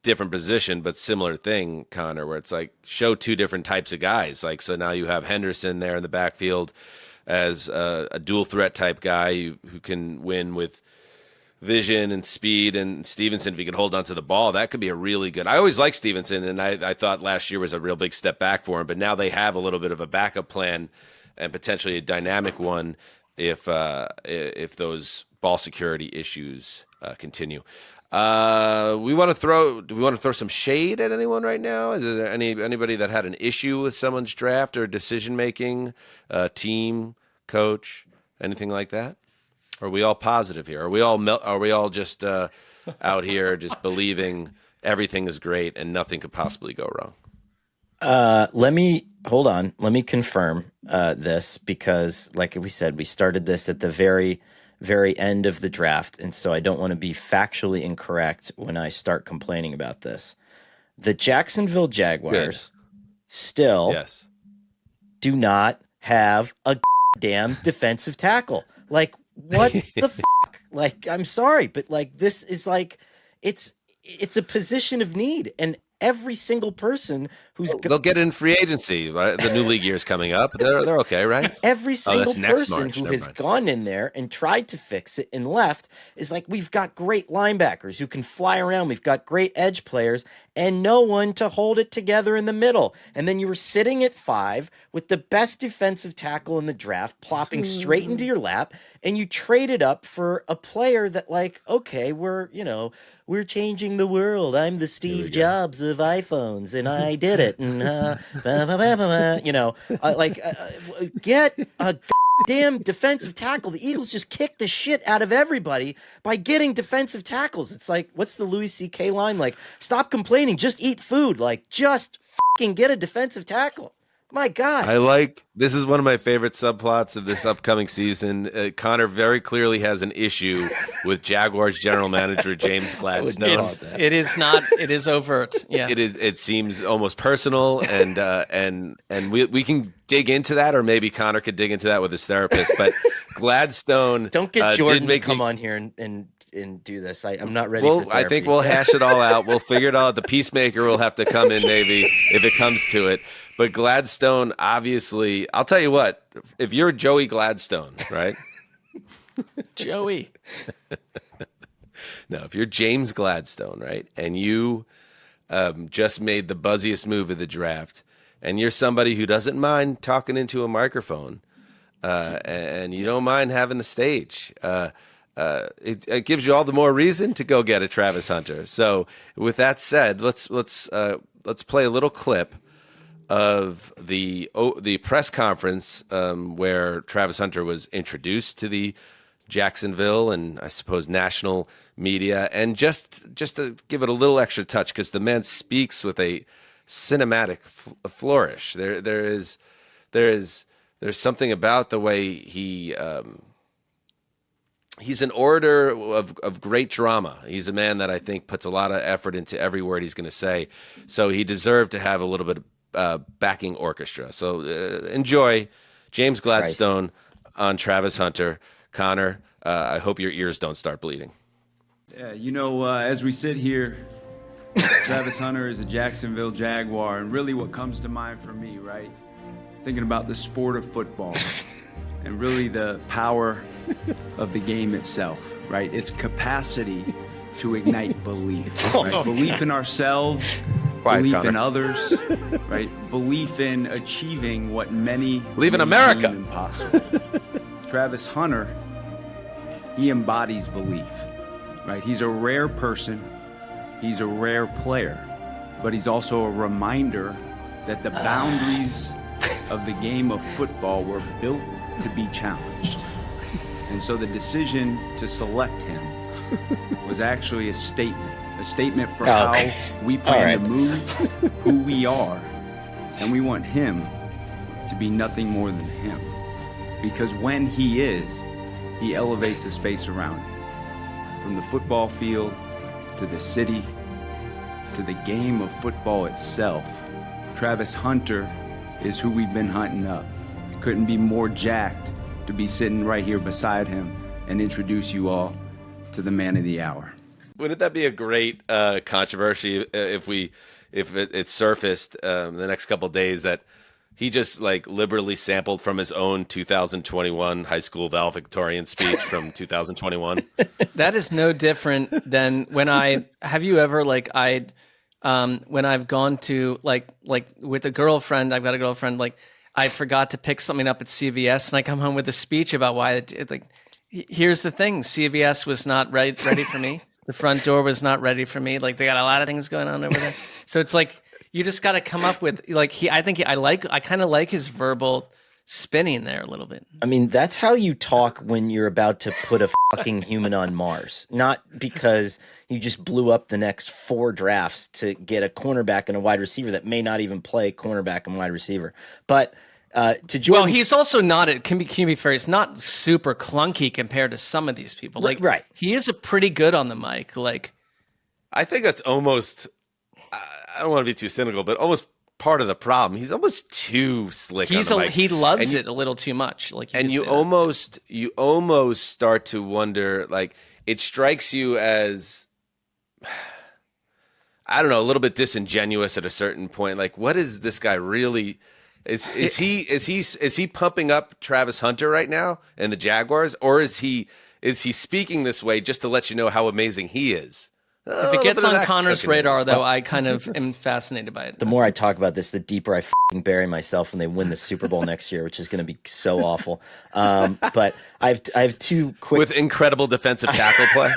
different position, but similar thing, Connor, where it's like show two different types of guys. Like, so now you have Henderson there in the backfield as a dual threat type guy who can win with vision and speed, and Stevenson, if he can hold on to the ball, that could be a really good. I always liked Stevenson, and I thought last year was a real big step back for him, but now they have a little bit of a backup plan and potentially a dynamic one if those ball security issues continue. Do we want to throw some shade at anyone right now? Is there anybody that had an issue with someone's draft or decision making, team, coach, anything like that? Or are we all positive here? Are we all just out here just believing everything is great and nothing could possibly go wrong? Let me confirm this, because like we said, we started this at the very end of the draft, and so I don't want to be factually incorrect when I start complaining about this. The Jacksonville Jaguars still do not have a damn defensive tackle. Like, what the fuck? Like, I'm sorry, but like, this is like, it's a position of need, and every single person who's they'll get in free agency, right? The new league year is coming up. They're okay, right? Every single person who has gone in there and tried to fix it and left is like, we've got great linebackers who can fly around. We've got great edge players and no one to hold it together in the middle. And then you were sitting at 5 with the best defensive tackle in the draft plopping straight into your lap, and you traded up for a player that, like, okay, we're we're changing the world. I'm the Steve Jobs of iPhones, and I did it. And get a damn defensive tackle. The Eagles just kicked the shit out of everybody by getting defensive tackles. It's like, what's the Louis C.K. line? Like, stop complaining, just eat food. Like, just fucking get a defensive tackle. My God. This is one of my favorite subplots of this upcoming season. Connor very clearly has an issue with Jaguars general manager James Gladstone. It is overt. Yeah. It seems almost personal, and we can dig into that, or maybe Connor could dig into that with his therapist. But Gladstone, don't get Jordan to come on here and do this. I'm not ready for therapy. I think we'll hash it all out. We'll figure it all out. The peacemaker will have to come in maybe if it comes to it. But Gladstone, obviously, I'll tell you what, if you're Joey Gladstone, right? Joey. No, if you're James Gladstone, right, and you just made the buzziest move of the draft, and you're somebody who doesn't mind talking into a microphone, and you don't mind having the stage, it gives you all the more reason to go get a Travis Hunter. So with that said, let's play a little clip of the press conference where Travis Hunter was introduced to the Jacksonville and I suppose national media, and just to give it a little extra touch, because the man speaks with a cinematic flourish. There's something about the way he's an orator of great drama. He's a man that I think puts a lot of effort into every word he's going to say. So he deserved to have a little bit of backing orchestra. So enjoy James Gladstone on Travis Hunter. Connor, I hope your ears don't start bleeding. Yeah, as we sit here, Travis Hunter is a Jacksonville Jaguar, and really what comes to mind for me, right? Thinking about the sport of football and really the power of the game itself, right? Its capacity to ignite belief, right? Belief in ourselves, belief in others, right? Belief in achieving what many believe in America impossible. Travis Hunter he embodies belief, right? He's a rare person. He's a rare player, but he's also a reminder that the boundaries of the game of football were built to be challenged. And so the decision to select him was actually a statement for how we plan to move, who we are, and we want him to be nothing more than him. Because when he is, he elevates the space around him. From the football field to the city to the game of football itself, Travis Hunter is who we've been hunting up. Couldn't be more jacked to be sitting right here beside him and introduce you all to the man of the hour. Wouldn't that be a great controversy if it surfaced in the next couple of days that he just like liberally sampled from his own 2021 high school valedictorian speech from 2021? That is no different than when have you ever when I've gone to like with a girlfriend, I've got a girlfriend, like I forgot to pick something up at CVS and I come home with a speech about why here's the thing. CVS was not ready for me. The front door was not ready for me. Like they got a lot of things going on over there. So it's like, you just got to come up with I kind of like his verbal spinning there a little bit. I mean, that's how you talk when you're about to put a fucking human on Mars. Not because you just blew up the next 4 drafts to get a cornerback and a wide receiver that may not even play cornerback and wide receiver. But to Jordan, well, he's also not. It can be fair. He's not super clunky compared to some of these people. Like, right? He is a pretty good on the mic. Like, I think that's almost. I don't want to be too cynical, but almost part of the problem. He's almost too slick. On the mic. He loves it a little too much. Like, you almost start to wonder. Like, it strikes you as, I don't know, a little bit disingenuous at a certain point. Like, what is this guy really? Is he pumping up Travis Hunter right now and the Jaguars, or is he speaking this way just to let you know how amazing he is? If it gets on Connor's radar, though, I kind of am fascinated by it. The more I talk about this, the deeper I fucking bury myself when they win the Super Bowl next year, which is going to be so awful. But I have 2 quick with incredible defensive tackle play.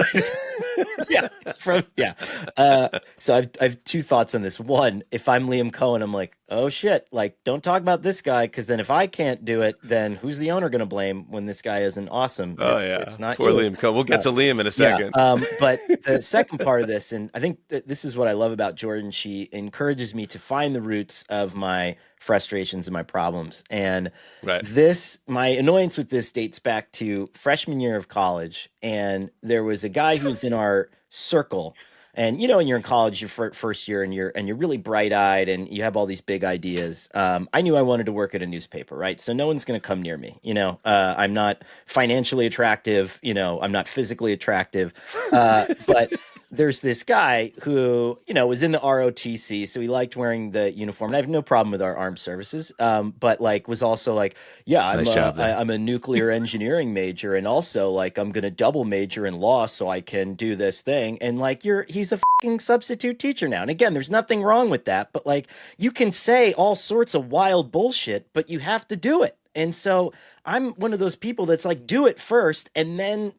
So I have 2 thoughts on this. One, if I'm Liam Cohen, I'm like, oh shit, like don't talk about this guy, because then if I can't do it, then who's the owner going to blame when this guy isn't awesome? It's not poor you. Liam Cohen. We'll get to Liam in a second. But the second part of this, and I think that this is what I love about Jordan. She encourages me to find the roots of my frustrations and my problems. And my annoyance with this dates back to freshman year of college. And there was a guy who was in our circle. And you know, when you're in college, your first year, and you're really bright eyed, and you have all these big ideas. I knew I wanted to work at a newspaper, right? So no one's going to come near me. You know, I'm not financially attractive. You know, I'm not physically attractive. But there's this guy who, you know, was in the ROTC, so he liked wearing the uniform. And I have no problem with our armed services, but like was also like, yeah, I'm a nuclear engineering major, and also like I'm going to double major in law so I can do this thing. And like he's a fucking substitute teacher now. And again, there's nothing wrong with that, but like you can say all sorts of wild bullshit, but you have to do it. And so I'm one of those people that's like, do it first and then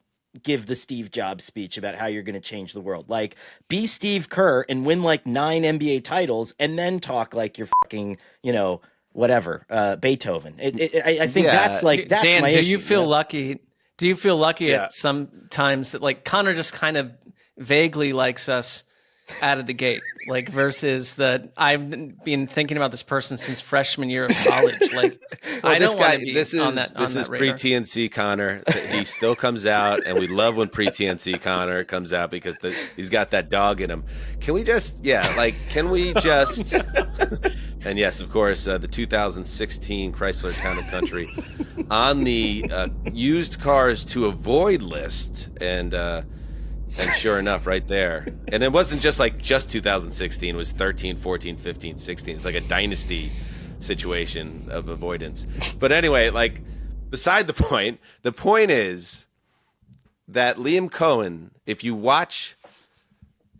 give the Steve Jobs speech about how you're going to change the world. Like, be Steve Kerr and win like 9 NBA titles and then talk like you're fucking, you know, whatever, Beethoven. I think that's Dan, my do issue. You feel lucky? Do you feel lucky at some times that like Connor just kind of vaguely likes us out of the gate, like versus that I've been thinking about this person since freshman year of college. Like, well, I don't want to be this is pre-TNC Connor. He still comes out, and we love when pre-TNC Connor comes out because he's got that dog in him. Can we just, and yes, of course, the 2016 Chrysler Town and Country on the used cars to avoid list, and sure enough, right there. And it wasn't just 2016. It was 13, 14, 15, 16. It's like a dynasty situation of avoidance. But anyway, like, beside the point is that Liam Cohen, if you watch,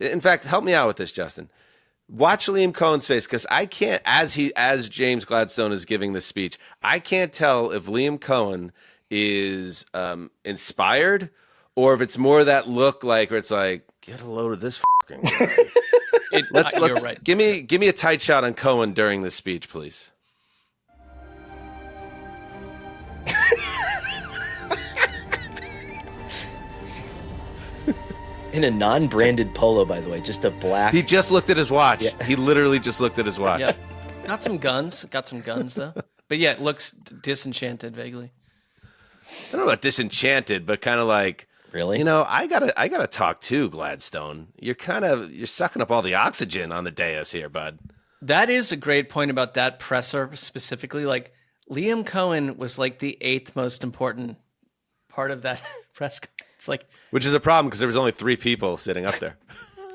in fact, help me out with this, Justin. Watch Liam Cohen's face, because I can't, as James Gladstone is giving this speech, I can't tell if Liam Cohen is inspired or if it's more that look like where it's like, get a load of this fucking guy. Let's You're right. give me a tight shot on Cohen during this speech, please. In a non-branded polo, by the way, just a black. He just looked at his watch. Yeah. He literally just looked at his watch. Yeah. Got some guns though. But yeah, it looks disenchanted vaguely. I don't know about disenchanted, but kind of like, Really? you know, I gotta talk too, Gladstone. You're sucking up all the oxygen on the dais here, bud. That is a great point about that presser specifically. Like Liam Cohen was like the 8th most important part of that press. It's like Which is a problem because there was only 3 people sitting up there.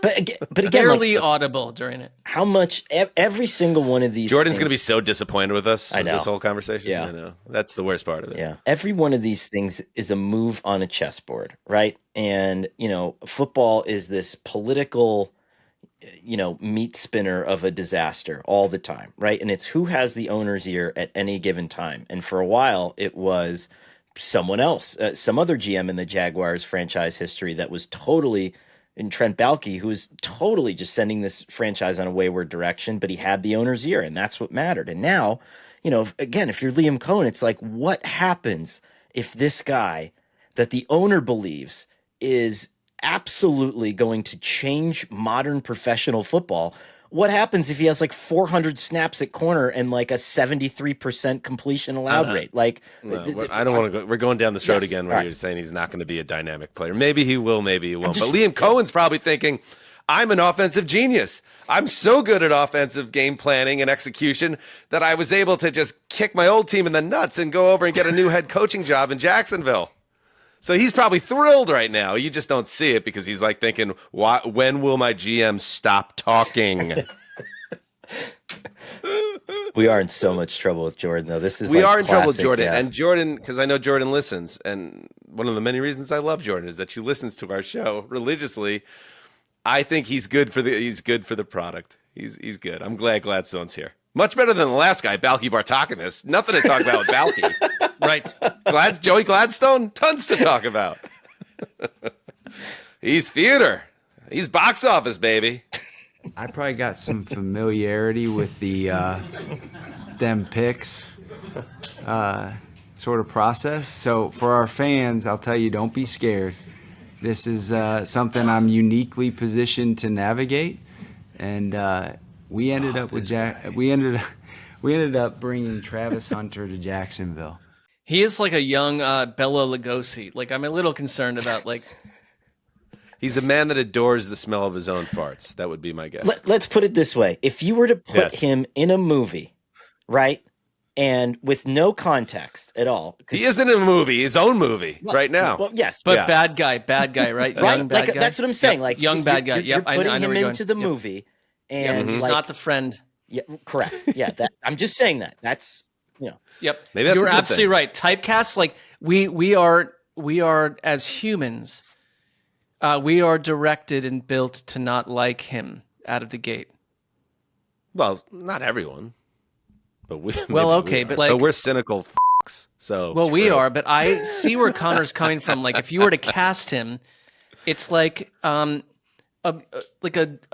But again, barely like, audible during it. how much every single one of these. Jordan's things, going to be so disappointed with us in know. this whole conversation. Yeah. I know. That's the worst part of it. Yeah. Every one of these things is a move on a chessboard, right? And, football is this political, meat spinner of a disaster all the time, right? And it's who has the owner's ear at any given time. And for a while, it was someone else, some other GM in the Jaguars franchise history that was totally, and Trent Baalke, who was totally just sending this franchise on a wayward direction, but he had the owner's ear, and that's what mattered. And now, again, if you're Liam Cohen, it's like, what happens if this guy that the owner believes is absolutely going to change modern professional football? What happens if he has like 400 snaps at corner and like a 73% completion allowed rate? Like, I don't want to go. We're going down this road Yes, again where all right. you're saying he's not going to be a dynamic player. Maybe he will, maybe he won't. But Liam Cohen's probably thinking, I'm an offensive genius. I'm so good at offensive game planning and execution that I was able to just kick my old team in the nuts and go over and get a new head coaching job in Jacksonville. So he's probably thrilled right now. You just don't see it because he's like thinking, when will my GM stop talking? we are in so much trouble with Jordan, though. We are in trouble with classic, Jordan. yeah. And Jordan, because I know Jordan listens. And one of the many reasons I love Jordan is that she listens to our show religiously. I think he's good for the product. He's good. I'm glad Gladstone's here. Much better than the last guy, Baalke Bartakimis. Nothing to talk about with Baalke. Right. Joey Gladstone, tons to talk about. He's theater. He's box office, baby. I probably got some familiarity with the them picks sort of process. So for our fans, I'll tell you, don't be scared. This is something I'm uniquely positioned to navigate, and we ended up with we ended up bringing Travis Hunter to Jacksonville. He is like a young Bela Lugosi. Like I'm a little concerned about like. He's a man that adores the smell of his own farts. That would be my guess. Let's put it this way. If you were to put Yes. him in a movie, right, and with no context at all. He is in a movie, his own movie, right now. Well, yes. But Yeah. bad guy, right? right? Young bad Like, guy. that's what I'm saying. Yep. Like young you're- bad guy. You're Yep, putting I know him where you're into going. the Yep. movie. Yeah, And he's like, not the friend. Yeah, correct. Yeah, I'm just saying that. That's, Yep. Maybe that's You're a good absolutely thing. right. Typecast, like we are as humans, we are directed and built to not like him out of the gate. Well, not everyone. But we Well, maybe okay, we but are. like- we're cynical fucks. So Well, we true. are, but I see where Connor's coming from. Like if you were to cast him, it's like a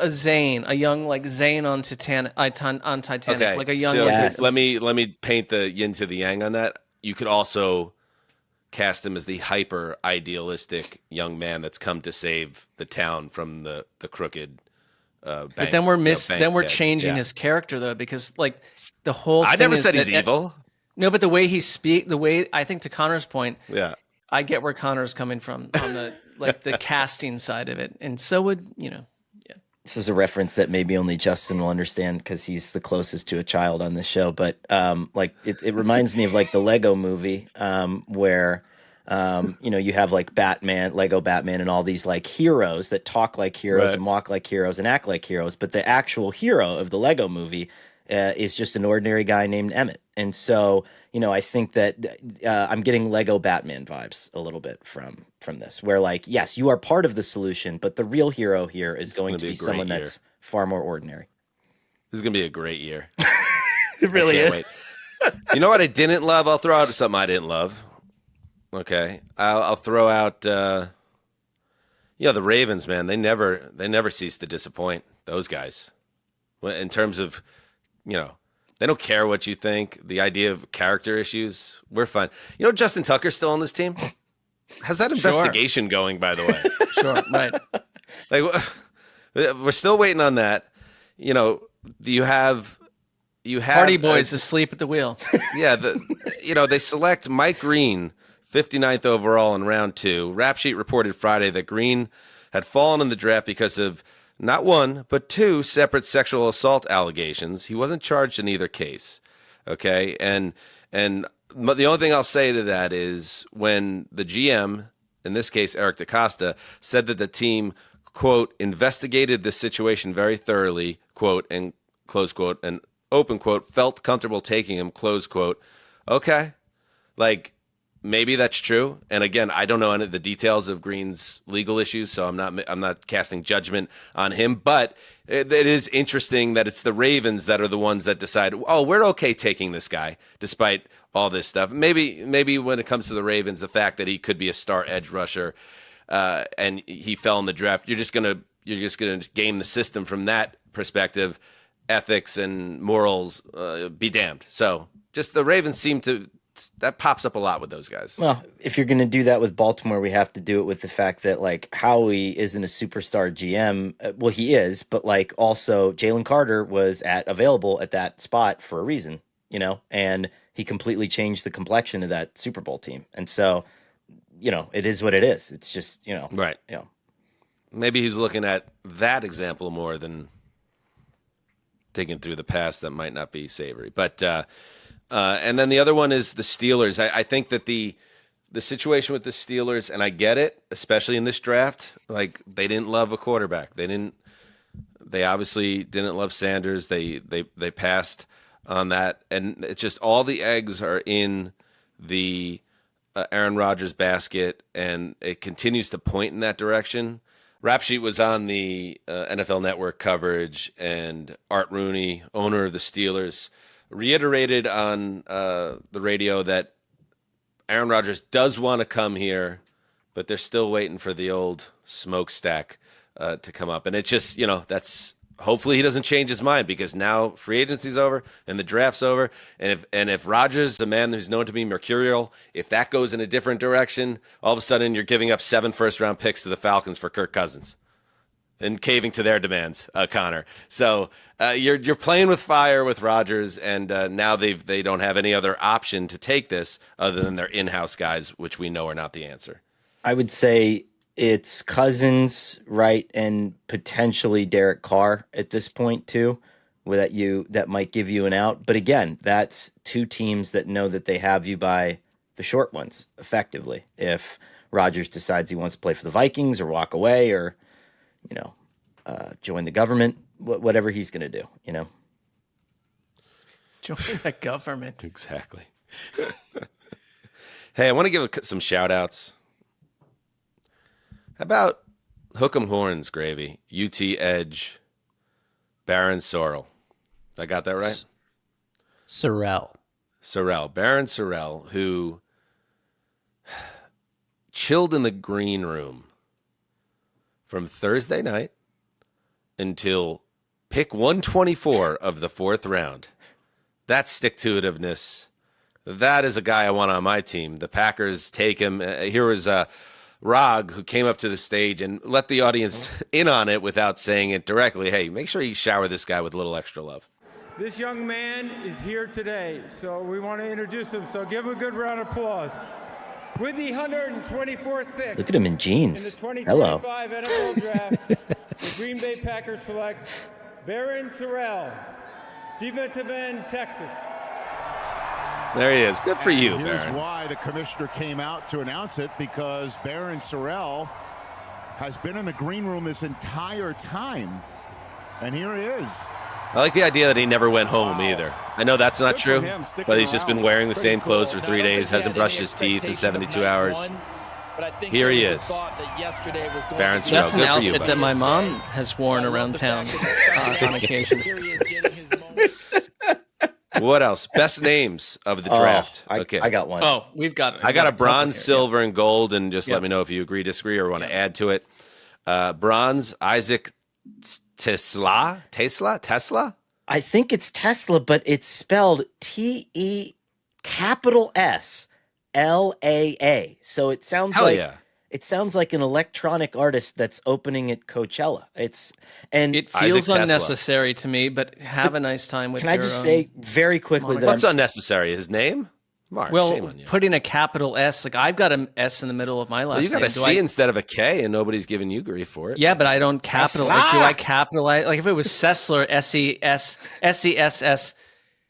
Zane, a young like Zane on Titanic, Okay, like a young. so like, Yes. let me paint the yin to the yang on that. You could also cast him as the hyper idealistic young man that's come to save the town from the crooked bank. But then we're bank head. changing Yeah. his character though, because like the whole. I thing never is said he's that- evil. No, but the way he the way I think to Connor's point, Yeah. I get where Connor's coming from on the like the casting side of it, and so would This is a reference that maybe only Justin will understand because he's the closest to a child on this show. But like it reminds me of like the Lego movie where you have like Batman, Lego Batman, and all these like heroes that talk like heroes Right. and walk like heroes and act like heroes. But the actual hero of the Lego movie is just an ordinary guy named Emmett. And so, I think that I'm getting Lego Batman vibes a little bit from this, where like, yes, you are part of the solution, but the real hero here is going gonna to be be a great someone year. that's far more ordinary. This is gonna be a great year. it really Can't is. wait. You know what I didn't love? I'll throw out something I didn't love. Okay, I'll throw out the Ravens, man, they never cease to disappoint, those guys. In terms of, they don't care what you think. The idea of character issues, we're fine. Justin Tucker's still on this team. How's that investigation going, by the way? Sure, right. We're still waiting on that. You have Party Boys asleep at the wheel. Yeah, they select Mike Green, 59th overall in round 2. Rap Sheet reported Friday that Green had fallen in the draft because of not one, but 2 separate sexual assault allegations. He wasn't charged in either case. Okay, and the only thing I'll say to that is when the GM, in this case Eric DaCosta, said that the team, quote, investigated the situation very thoroughly, quote, and close quote, and open quote, felt comfortable taking him, close quote. Okay, maybe that's true. And again, I don't know any of the details of Green's legal issues, so I'm not casting judgment on him. But it is interesting that it's the Ravens that are the ones that decide, oh, we're okay taking this guy despite all this stuff. Maybe when it comes to the Ravens, the fact that he could be a star edge rusher and he fell in the draft, you're just gonna game the system from that perspective. Ethics and morals be damned. So just the Ravens seem to. That pops up a lot with those guys. Well, if you're going to do that with Baltimore, we have to do it with the fact that Howie isn't a superstar GM. Well, he is, but also Jalen Carter was available at that spot for a reason, and he completely changed the complexion of that Super Bowl team. And so, it is what it is. It's just, right. Maybe he's looking at that example more than digging through the past that might not be savory, but, and then the other one is the Steelers. I think that the situation with the Steelers, and I get it, especially in this draft, they didn't love a quarterback. They obviously didn't love Sanders. They passed on that, and it's just all the eggs are in the Aaron Rodgers basket, and it continues to point in that direction. Rap Sheet was on the NFL Network coverage, and Art Rooney, owner of the Steelers, reiterated on the radio that Aaron Rodgers does want to come here, but they're still waiting for the old smokestack to come up. And it's just, that's hopefully he doesn't change his mind, because now free agency's over and the draft's over. And if Rodgers, a man who's known to be mercurial, if that goes in a different direction, all of a sudden you're giving up 7 first-round picks to the Falcons for Kirk Cousins and caving to their demands, Connor. So you're playing with fire with Rodgers, and now they don't have any other option to take this other than their in-house guys, which we know are not the answer. I would say it's Cousins, right, and potentially Derek Carr at this point too, that might give you an out. But again, that's 2 teams that know that they have you by the short ones, effectively. If Rodgers decides he wants to play for the Vikings or walk away or join the government, whatever he's going to do, Join the government. Exactly. Hey, I want to give some shout outs. How about Hook'em Horns, Gravy, UT Edge, Baron Sorrell. I got that right? Sorrell. Baron Sorrell, who chilled in the green room from Thursday night until pick 124 of the 4th round. That's stick-to-itiveness. That is a guy I want on my team. The Packers take him. Here was Rog, who came up to the stage and let the audience in on it without saying it directly. Hey, make sure you shower this guy with a little extra love. This young man is here today, so we want to introduce him. So give him a good round of applause. With the 124th pick. Look at him in jeans. In the 2025 Hello. NFL Draft, the Green Bay Packers select Baron Sorrell, defensive end, Texas. There he is. Good for you, Here's Baron. why the commissioner came out to announce it, because Baron Sorrell has been in the green room this entire time. And here he is. I like the idea that he never went home either. I know that's not Good for true, him, sticking but he's just been around. wearing the Pretty same clothes cool. for 3 days, hasn't brushed his teeth in 72 hours. Here he is. Baron Sorrell. That's an Good for you, outfit buddy. that my mom has worn around town on occasion. What else? Best names of the draft. Okay. I got one. Oh, we've got it. I got a couple bronze, here, silver, and gold, and just Yep. let me know if you agree, disagree, or want to add to it. Bronze, Isaac Tesla? I think it's Tesla, but it's spelled TE capital SLAA. So it sounds Hell like yeah. it sounds like an electronic artist that's opening at Coachella. It Isaac feels Tesla. unnecessary to me, but have a nice time with Can I just say very quickly that What's unnecessary? His name? Mark, shame well, on you. putting a capital S, like I've got an S in the middle of my last Well, you got name. a C instead of a K, and nobody's giving you grief for it. Yeah, but I don't capital. Like, do I capitalize? Like if it was Sessler,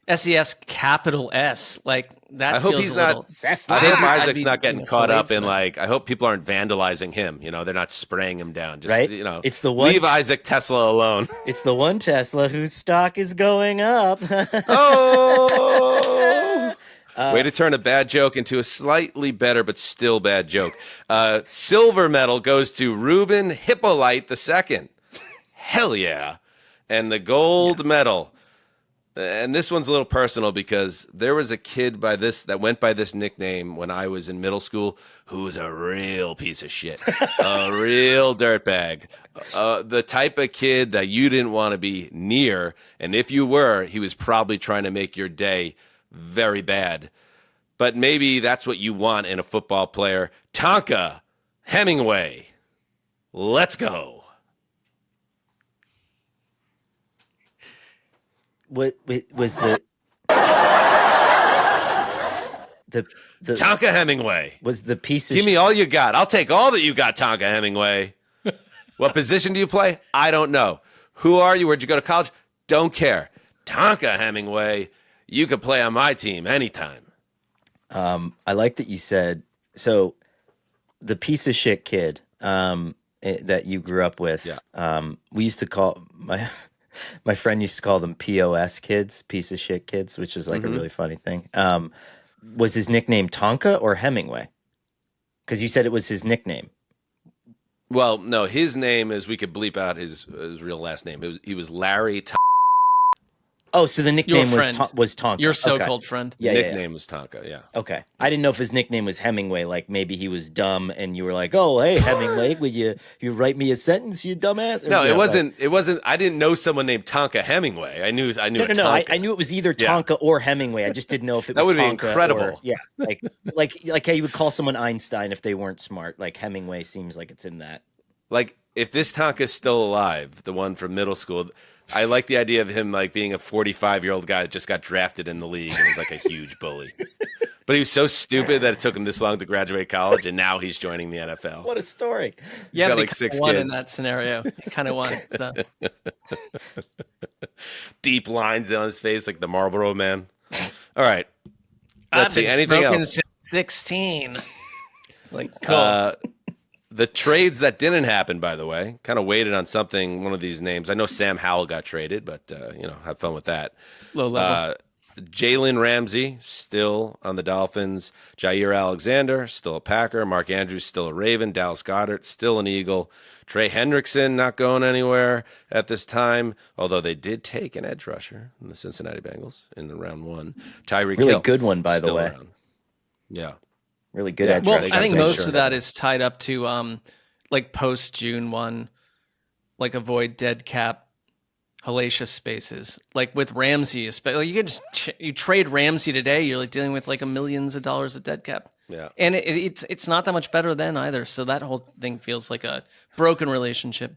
SES capital S, like that. I hope feels he's a little, not. I hope I'd Isaac's be not getting getting caught filleted up for in that. like. I hope people aren't vandalizing him. They're not spraying him down. Just Right? It's the one leave Isaac Tesla alone. It's the one Tesla whose stock is going up. Oh. Way to turn a bad joke into a slightly better but still bad joke. Silver medal goes to Ruben Hippolyte II. Hell yeah. And the gold medal. And this one's a little personal because there was a kid that went by this nickname when I was in middle school who was a real piece of shit, a real dirtbag, the type of kid that you didn't want to be near. And if you were, he was probably trying to make your day very bad. But maybe that's what you want in a football player. Tonka Hemingway. Let's go. What was the Tonka Hemingway. Was the piece of Give me all you got. I'll take all that you got, Tonka Hemingway. What position do you play? I don't know. Who are you? Where'd you go to college? Don't care. Tonka Hemingway, you could play on my team anytime. I like that you said, so the piece of shit kid that you grew up with, we used to call, my friend used to call them POS kids, piece of shit kids, which is like a really funny thing. Was his nickname Tonka or Hemingway? Because you said it was his nickname. Well, no, his name is, we could bleep out his real last name. He was Larry Oh, so the nickname was Tonka. Your so-called friend. Yeah, nickname was Tonka, yeah. Okay. I didn't know if his nickname was Hemingway, like maybe he was dumb and you were like, "Oh, hey, Hemingway, will you write me a sentence, you dumbass?" No, it wasn't I didn't know someone named Tonka Hemingway. I knew No. I knew it was either Tonka or Hemingway. I just didn't know if it was That would be Tonka incredible. Or, yeah. Like how you would call someone Einstein if they weren't smart. Like Hemingway seems like it's in that. Like if this Tonka's still alive, the one from middle school, I like the idea of him like being a 45-year-old guy that just got drafted in the league and is like a huge bully. But he was so stupid that it took him this long to graduate college, and now he's joining the NFL. What a story! He's got like 6 kids. kids In that scenario, kind of won. So. Deep lines on his face, like the Marlboro Man. All right, let's see. I've been Anything smoking else? Since 16. Like cool. The trades that didn't happen, by the way, kind of waited on something. One of these names. I know Sam Howell got traded, but have fun with that. Low level. Jalen Ramsey still on the Dolphins. Jair Alexander still a Packer. Mark Andrews still a Raven. Dallas Goedert still an Eagle. Trey Hendrickson not going anywhere at this time, although they did take an edge rusher in the Cincinnati Bengals in the round 1. Tyreek really Hill, good one, by the way. Around. Yeah. Really good. Yeah, well, I think most of that is tied up to like post June 1, like avoid dead cap, hellacious spaces. Like with Ramsey, especially you can just you trade Ramsey today, you're like dealing with like millions of dollars of dead cap. Yeah, and it's not that much better then either. So that whole thing feels like a broken relationship.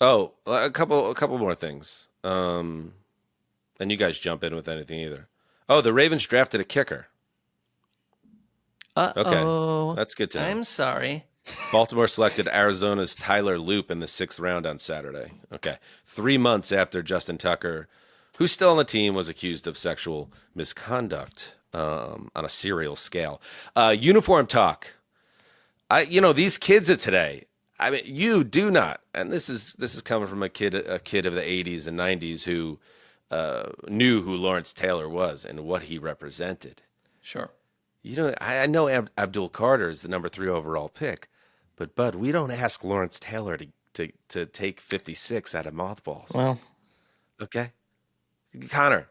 Oh, a couple more things. And you guys jump in with anything either. Oh, the Ravens drafted a kicker. Uh-oh. Okay, that's good to know. I'm sorry. Baltimore selected Arizona's Tyler Loop in the 6th round on Saturday. Okay, 3 months after Justin Tucker, who's still on the team, was accused of sexual misconduct on a serial scale. Uniform talk. These kids of today. I mean, you do not, and this is coming from a kid of the 80s and 90s who knew who Lawrence Taylor was and what he represented. Sure. I know Abdul Carter is the number 3 overall pick, but Bud, we don't ask Lawrence Taylor to take 56 out of mothballs. Well, okay, Connor,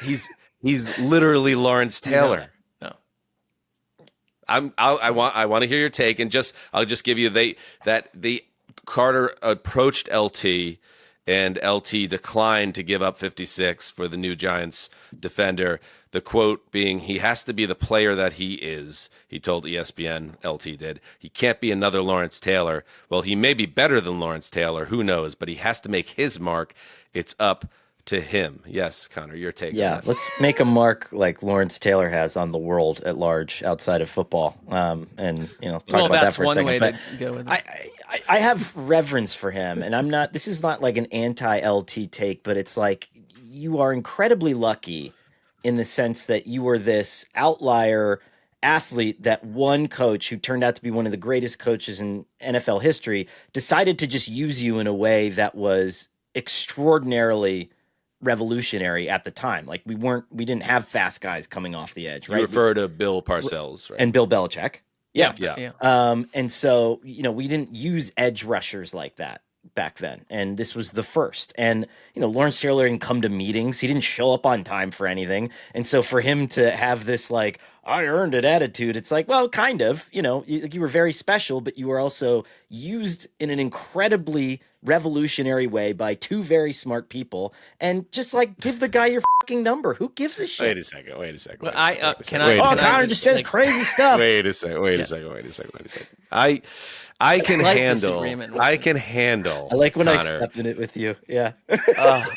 he's literally Lawrence Taylor. No. I want to hear your take, and I'll just give you the Carter approached LT, and LT declined to give up 56 for the new Giants defender. The quote being, "He has to be the player that he is," he told ESPN, LT did. "He can't be another Lawrence Taylor. Well, he may be better than Lawrence Taylor, who knows, but he has to make his mark. It's up to him." Yes, Connor, your take on that. Let's make a mark like Lawrence Taylor has on the world at large outside of football. And, talk about that for a second. Way but to go with it. I have reverence for him, and this is not like an anti-LT take, but it's like you are incredibly lucky in the sense that you were this outlier athlete that one coach who turned out to be one of the greatest coaches in NFL history decided to just use you in a way that was extraordinarily revolutionary at the time. Like we didn't have fast guys coming off the edge, right? You refer to Bill Parcells, right? And Bill Belichick. Yeah. And so, we didn't use edge rushers like that back then. And this was the first. And, Lawrence Taylor didn't come to meetings. He didn't show up on time for anything. And so for him to have this, like, I earned it attitude, it's like, well, kind of, you were very special, but you were also used in an incredibly revolutionary way by two very smart people. And just like, give the guy your fucking number. Who gives a shit? Wait a second. Well, Connor just says crazy stuff. Wait a second. I can handle. I can handle. I like when Connor. I step in it with you. Yeah.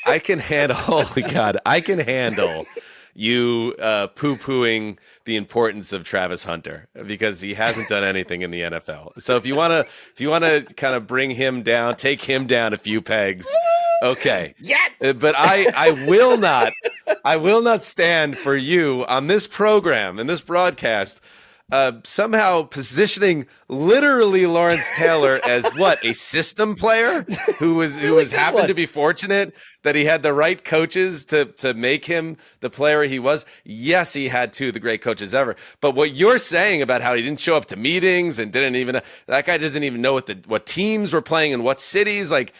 I can handle. Holy God, I can handle you poo-pooing the importance of Travis Hunter because he hasn't done anything in the NFL. So if you want to kind of bring him down, take him down a few pegs, okay. Yes! But I will not stand for you on this program and this broadcast somehow positioning literally Lawrence Taylor as what, a system player who happened to be fortunate that he had the right coaches to make him the player he was. Yes, he had two of the great coaches ever. But what you're saying about how he didn't show up to meetings and that guy doesn't even know what teams were playing in what cities, like.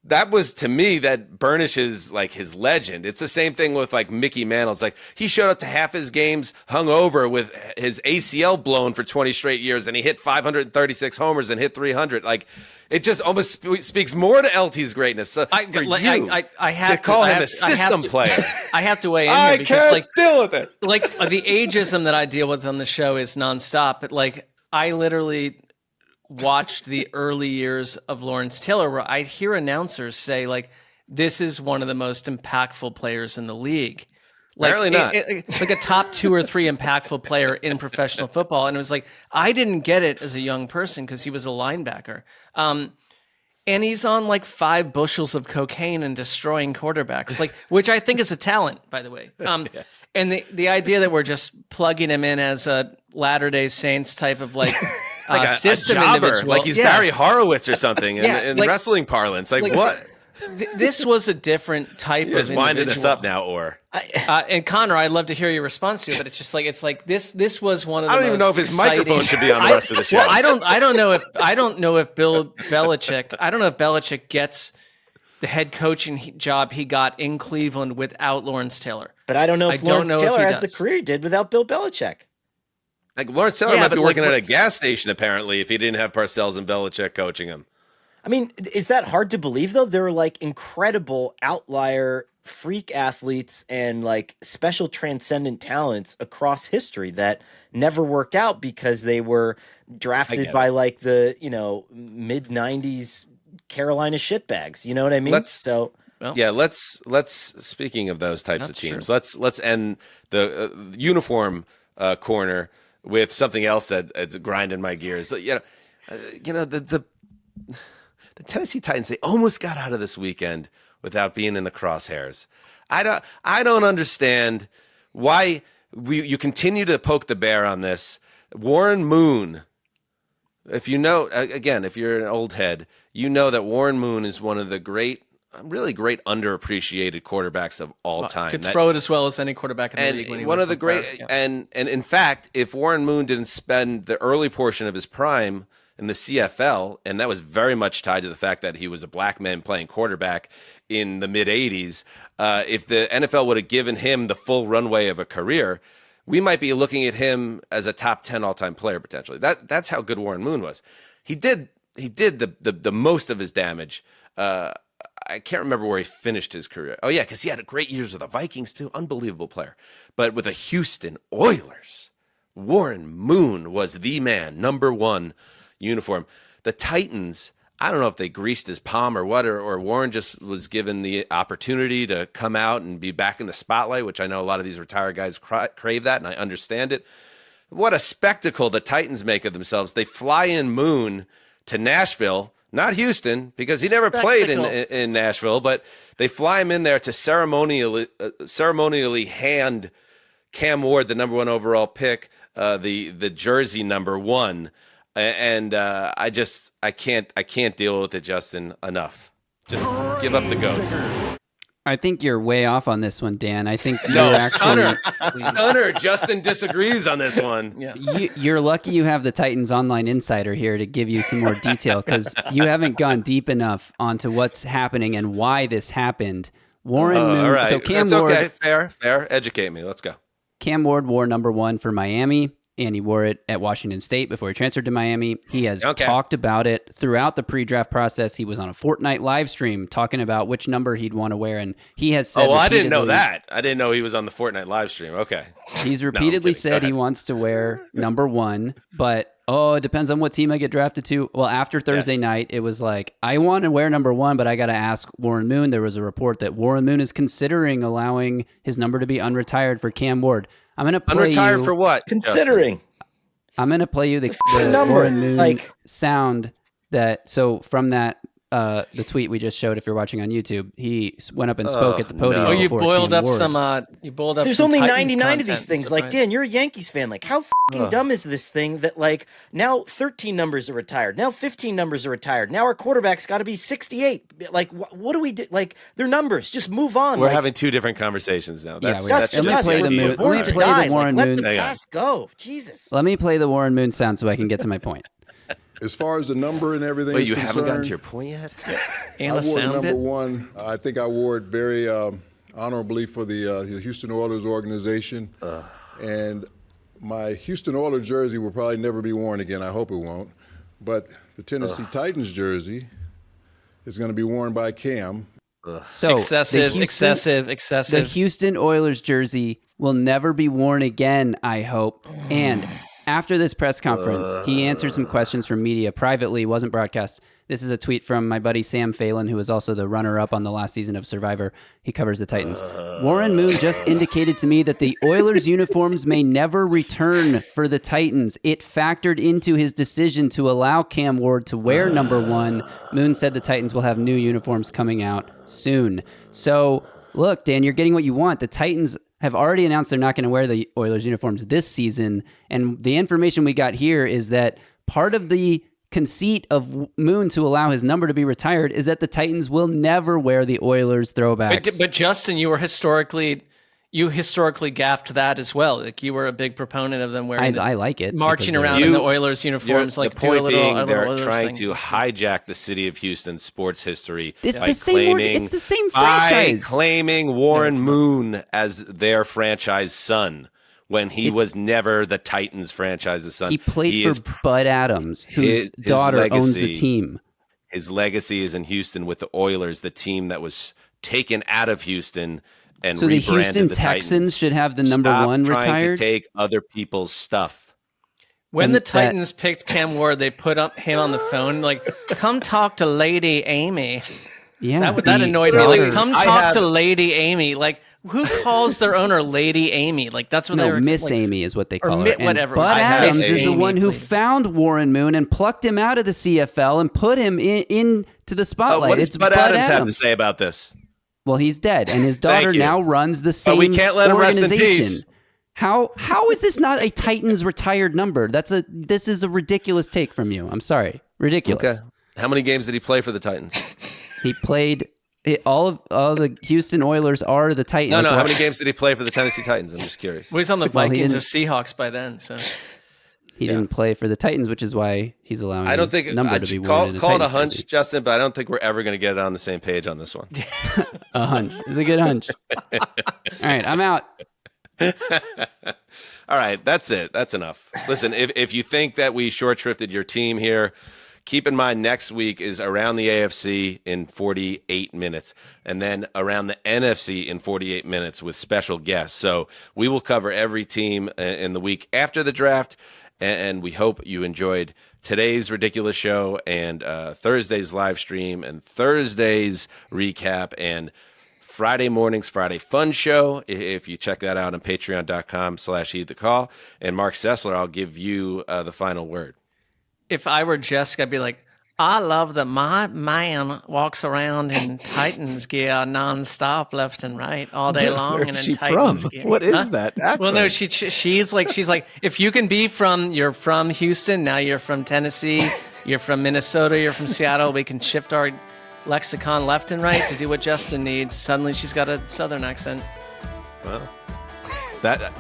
That was, to me, that burnishes like his legend. It's the same thing with like Mickey Mantle. It's like he showed up to half his games hungover with his ACL blown for 20 straight years, and he hit 536 homers and hit 300. Like it just almost speaks more to LT's greatness. So I have to call him a system player. I have to weigh in I here because can't deal with it. Like the ageism that I deal with on the show is nonstop. But like I literally watched the early years of Lawrence Taylor where I'd hear announcers say like, this is one of the most impactful players in the league. Like, apparently not. It's like a top 2 or 3 impactful player in professional football. And it was like, I didn't get it as a young person because he was a linebacker. And he's on like 5 bushels of cocaine and destroying quarterbacks, like, which I think is a talent, by the way. Yes. And the idea that we're just plugging him in as a Latter-day Saints type of like, like a system jobber, individual. like he's Barry Horowitz or something in like, wrestling parlance. Like what? This was a different type You're of just individual. winding us up now, Orr. And Connor, I'd love to hear your response to it, but it's just like this was one of the I don't even know if his exciting... microphone should be on the rest of the show. Well, I don't know if Bill Belichick. I don't know if Belichick gets the head coaching job he got in Cleveland without Lawrence Taylor. But I don't know if Lawrence Taylor has the career he did without Bill Belichick. Like Lawrence Taylor might be working at a gas station apparently if he didn't have Parcells and Belichick coaching him. I mean, is that hard to believe though? There are like incredible outlier freak athletes and like special transcendent talents across history that never worked out because they were drafted by like the, mid 90s Carolina shitbags. You know what I mean? Let's speaking of those types of teams, let's end the uniform corner with something else that's grinding my gears. The Tennessee Titans, they almost got out of this weekend without being in the crosshairs. I don't understand why you continue to poke the bear on this. Warren Moon, if you're an old head, you know that Warren Moon is one of the really great underappreciated quarterbacks of all time. Could throw it as well as any quarterback in the league. When he one was of the great, and in fact, if Warren Moon didn't spend the early portion of his prime in the CFL, and that was very much tied to the fact that he was a black man playing quarterback in the mid 80s, if the NFL would have given him the full runway of a career, we might be looking at him as a top 10 all-time player potentially. That's how good Warren Moon was. He did he did the most of his damage. I can't remember where he finished his career. Oh, yeah, because he had great years with the Vikings, too. Unbelievable player. But with the Houston Oilers, Warren Moon was the man, number 1 uniform. The Titans, I don't know if they greased his palm or what, or Warren just was given the opportunity to come out and be back in the spotlight, which I know a lot of these retired guys crave that, and I understand it. What a spectacle the Titans make of themselves. They fly in Moon to Nashville, not Houston, because he never played in Nashville, but they fly him in there to ceremonially hand Cam Ward, the number 1 overall pick, the jersey number 1. And I can't deal with it, Justin, enough. Just give up the ghost. I think you're way off on this one, Dan. I think Stunner. Justin disagrees on this one. Yeah. You're lucky you have the Titans Online Insider here to give you some more detail, because you haven't gone deep enough onto what's happening and why this happened. Warren Moon. All right. So Cam That's Ward. Okay. Fair. Educate me. Let's go. Cam Ward wore number 1 for Miami, and he wore it at Washington State before he transferred to Miami. He has talked about it throughout the pre-draft process. He was on a Fortnite live stream talking about which number he'd want to wear, and he has said I didn't know that. I didn't know he was on the Fortnite live stream. Okay. He's repeatedly said he wants to wear number 1, but it depends on what team I get drafted to. Well, after Thursday night, it was like, I want to wear number 1, but I got to ask Warren Moon. There was a report that Warren Moon is considering allowing his number to be unretired for Cam Ward. I'm going to play unretired for what? Considering. Justin? I'm going to play you the Warren Moon sound from that the tweet we just showed. If you're watching on YouTube, he went up and spoke at the podium. No. You boiled Cam up Ward. some. You boiled up. There's some only Titans 99 of these content, things. Like, Dan, you're a Yankees fan. Like, how fucking dumb is this thing that, like, now 13 numbers are retired. Now 15 numbers are retired. Now our quarterback's got to be 68. Like, what do we do? Like, they're numbers. Just move on. We're having 2 different conversations now. That's let me play the Warren Moon. Let the past go. Jesus. Let me play the Warren Moon sound so I can get to my point. As far as the number and everything is you concerned, haven't gotten to your point yet? I wore the number 1. I think I wore it very honorably for the Houston Oilers organization. And my Houston Oilers jersey will probably never be worn again. I hope it won't. But the Tennessee Titans jersey is going to be worn by Cam. So excessive. The Houston Oilers jersey will never be worn again, I hope. And after this press conference, he answered some questions from media privately, wasn't broadcast. This is a tweet from my buddy Sam Phelan, who was also the runner-up on the last season of Survivor. He covers the Titans. Warren Moon just indicated to me that the Oilers uniforms may never return for the Titans. It factored into his decision to allow Cam Ward to wear number 1. Moon said the Titans will have new uniforms coming out soon. So, look, Dan, you're getting what you want. The Titans have already announced they're not going to wear the Oilers uniforms this season. And the information we got here is that part of the conceit of Moon to allow his number to be retired is that the Titans will never wear the Oilers throwbacks. But Justin, you historically gaffed that as well. Like, you were a big proponent of them wearing. I like it, marching around in the Oilers uniforms. Like, the point being, they're trying to hijack the city of Houston's sports history. It's the same franchise. By claiming Warren Moon as their franchise son, when he was never the Titans franchise's son. He played for Bud Adams, whose daughter owns the team. His legacy is in Houston with the Oilers, the team that was taken out of Houston and so the rebranded Houston the Texans Titans. should have the number Stop 1 trying retired. to take other people's stuff. When the Titans picked Cam Ward, they put up him on the phone, like, come talk to Lady Amy. Yeah, that annoyed me. Like, come talk to Lady Amy. Like, who calls their owner Lady Amy? Like, that's what they were. Miss like, Amy is what they call her. Whatever. Bud Adams is the one who found Warren Moon and plucked him out of the CFL and put him into the spotlight. What does Bud Adams have to say about this? Well, he's dead, and his daughter now runs the same we can't let him rest in peace. How is this not a Titans retired number? This is a ridiculous take from you. I'm sorry, ridiculous. Okay. How many games did he play for the Titans? He played all the Houston Oilers are the Titans. No. How many games did he play for the Tennessee Titans? I'm just curious. Well, he's on the Vikings or Seahawks by then, so. He didn't play for the Titans, which is why he's allowing I don't think number to be call worn in it a Titans hunch, jersey. Justin, but I don't think we're ever going to get on the same page on this one. A hunch. It's a good hunch. All right, I'm out. All right, that's it. That's enough. Listen, if you think that we short shrifted your team here, keep in mind next week is around the AFC in 48 minutes, and then around the NFC in 48 minutes with special guests. So we will cover every team in the week after the draft, and we hope you enjoyed today's ridiculous show and Thursday's live stream and Thursday's recap and Friday morning's Friday Fun Show. If you check that out on patreon.com/heedthecall. And Marc Sessler, I'll give you the final word. If I were Jessica, I'd be like, I love that my man walks around in Titans gear nonstop, left and right, all day long, and in Titans gear. What is that accent? Well, no, she's like, if you can be you're from Houston, now you're from Tennessee, you're from Minnesota, you're from Seattle, we can shift our lexicon left and right to do what Justin needs. Suddenly she's got a Southern accent. Well,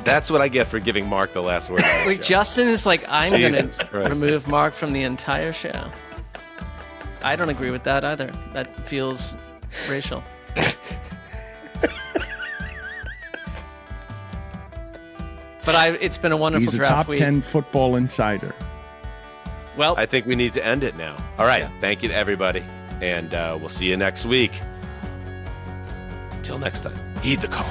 that's what I get for giving Mark the last word. Like Justin is like, I'm going to remove Mark from the entire show. I don't agree with that either. That feels racial. But it's been a wonderful draft week. He's a top 10 football insider. Well, I think we need to end it now. All right. Yeah. Thank you to everybody. And we'll see you next week. Till next time, heed the call.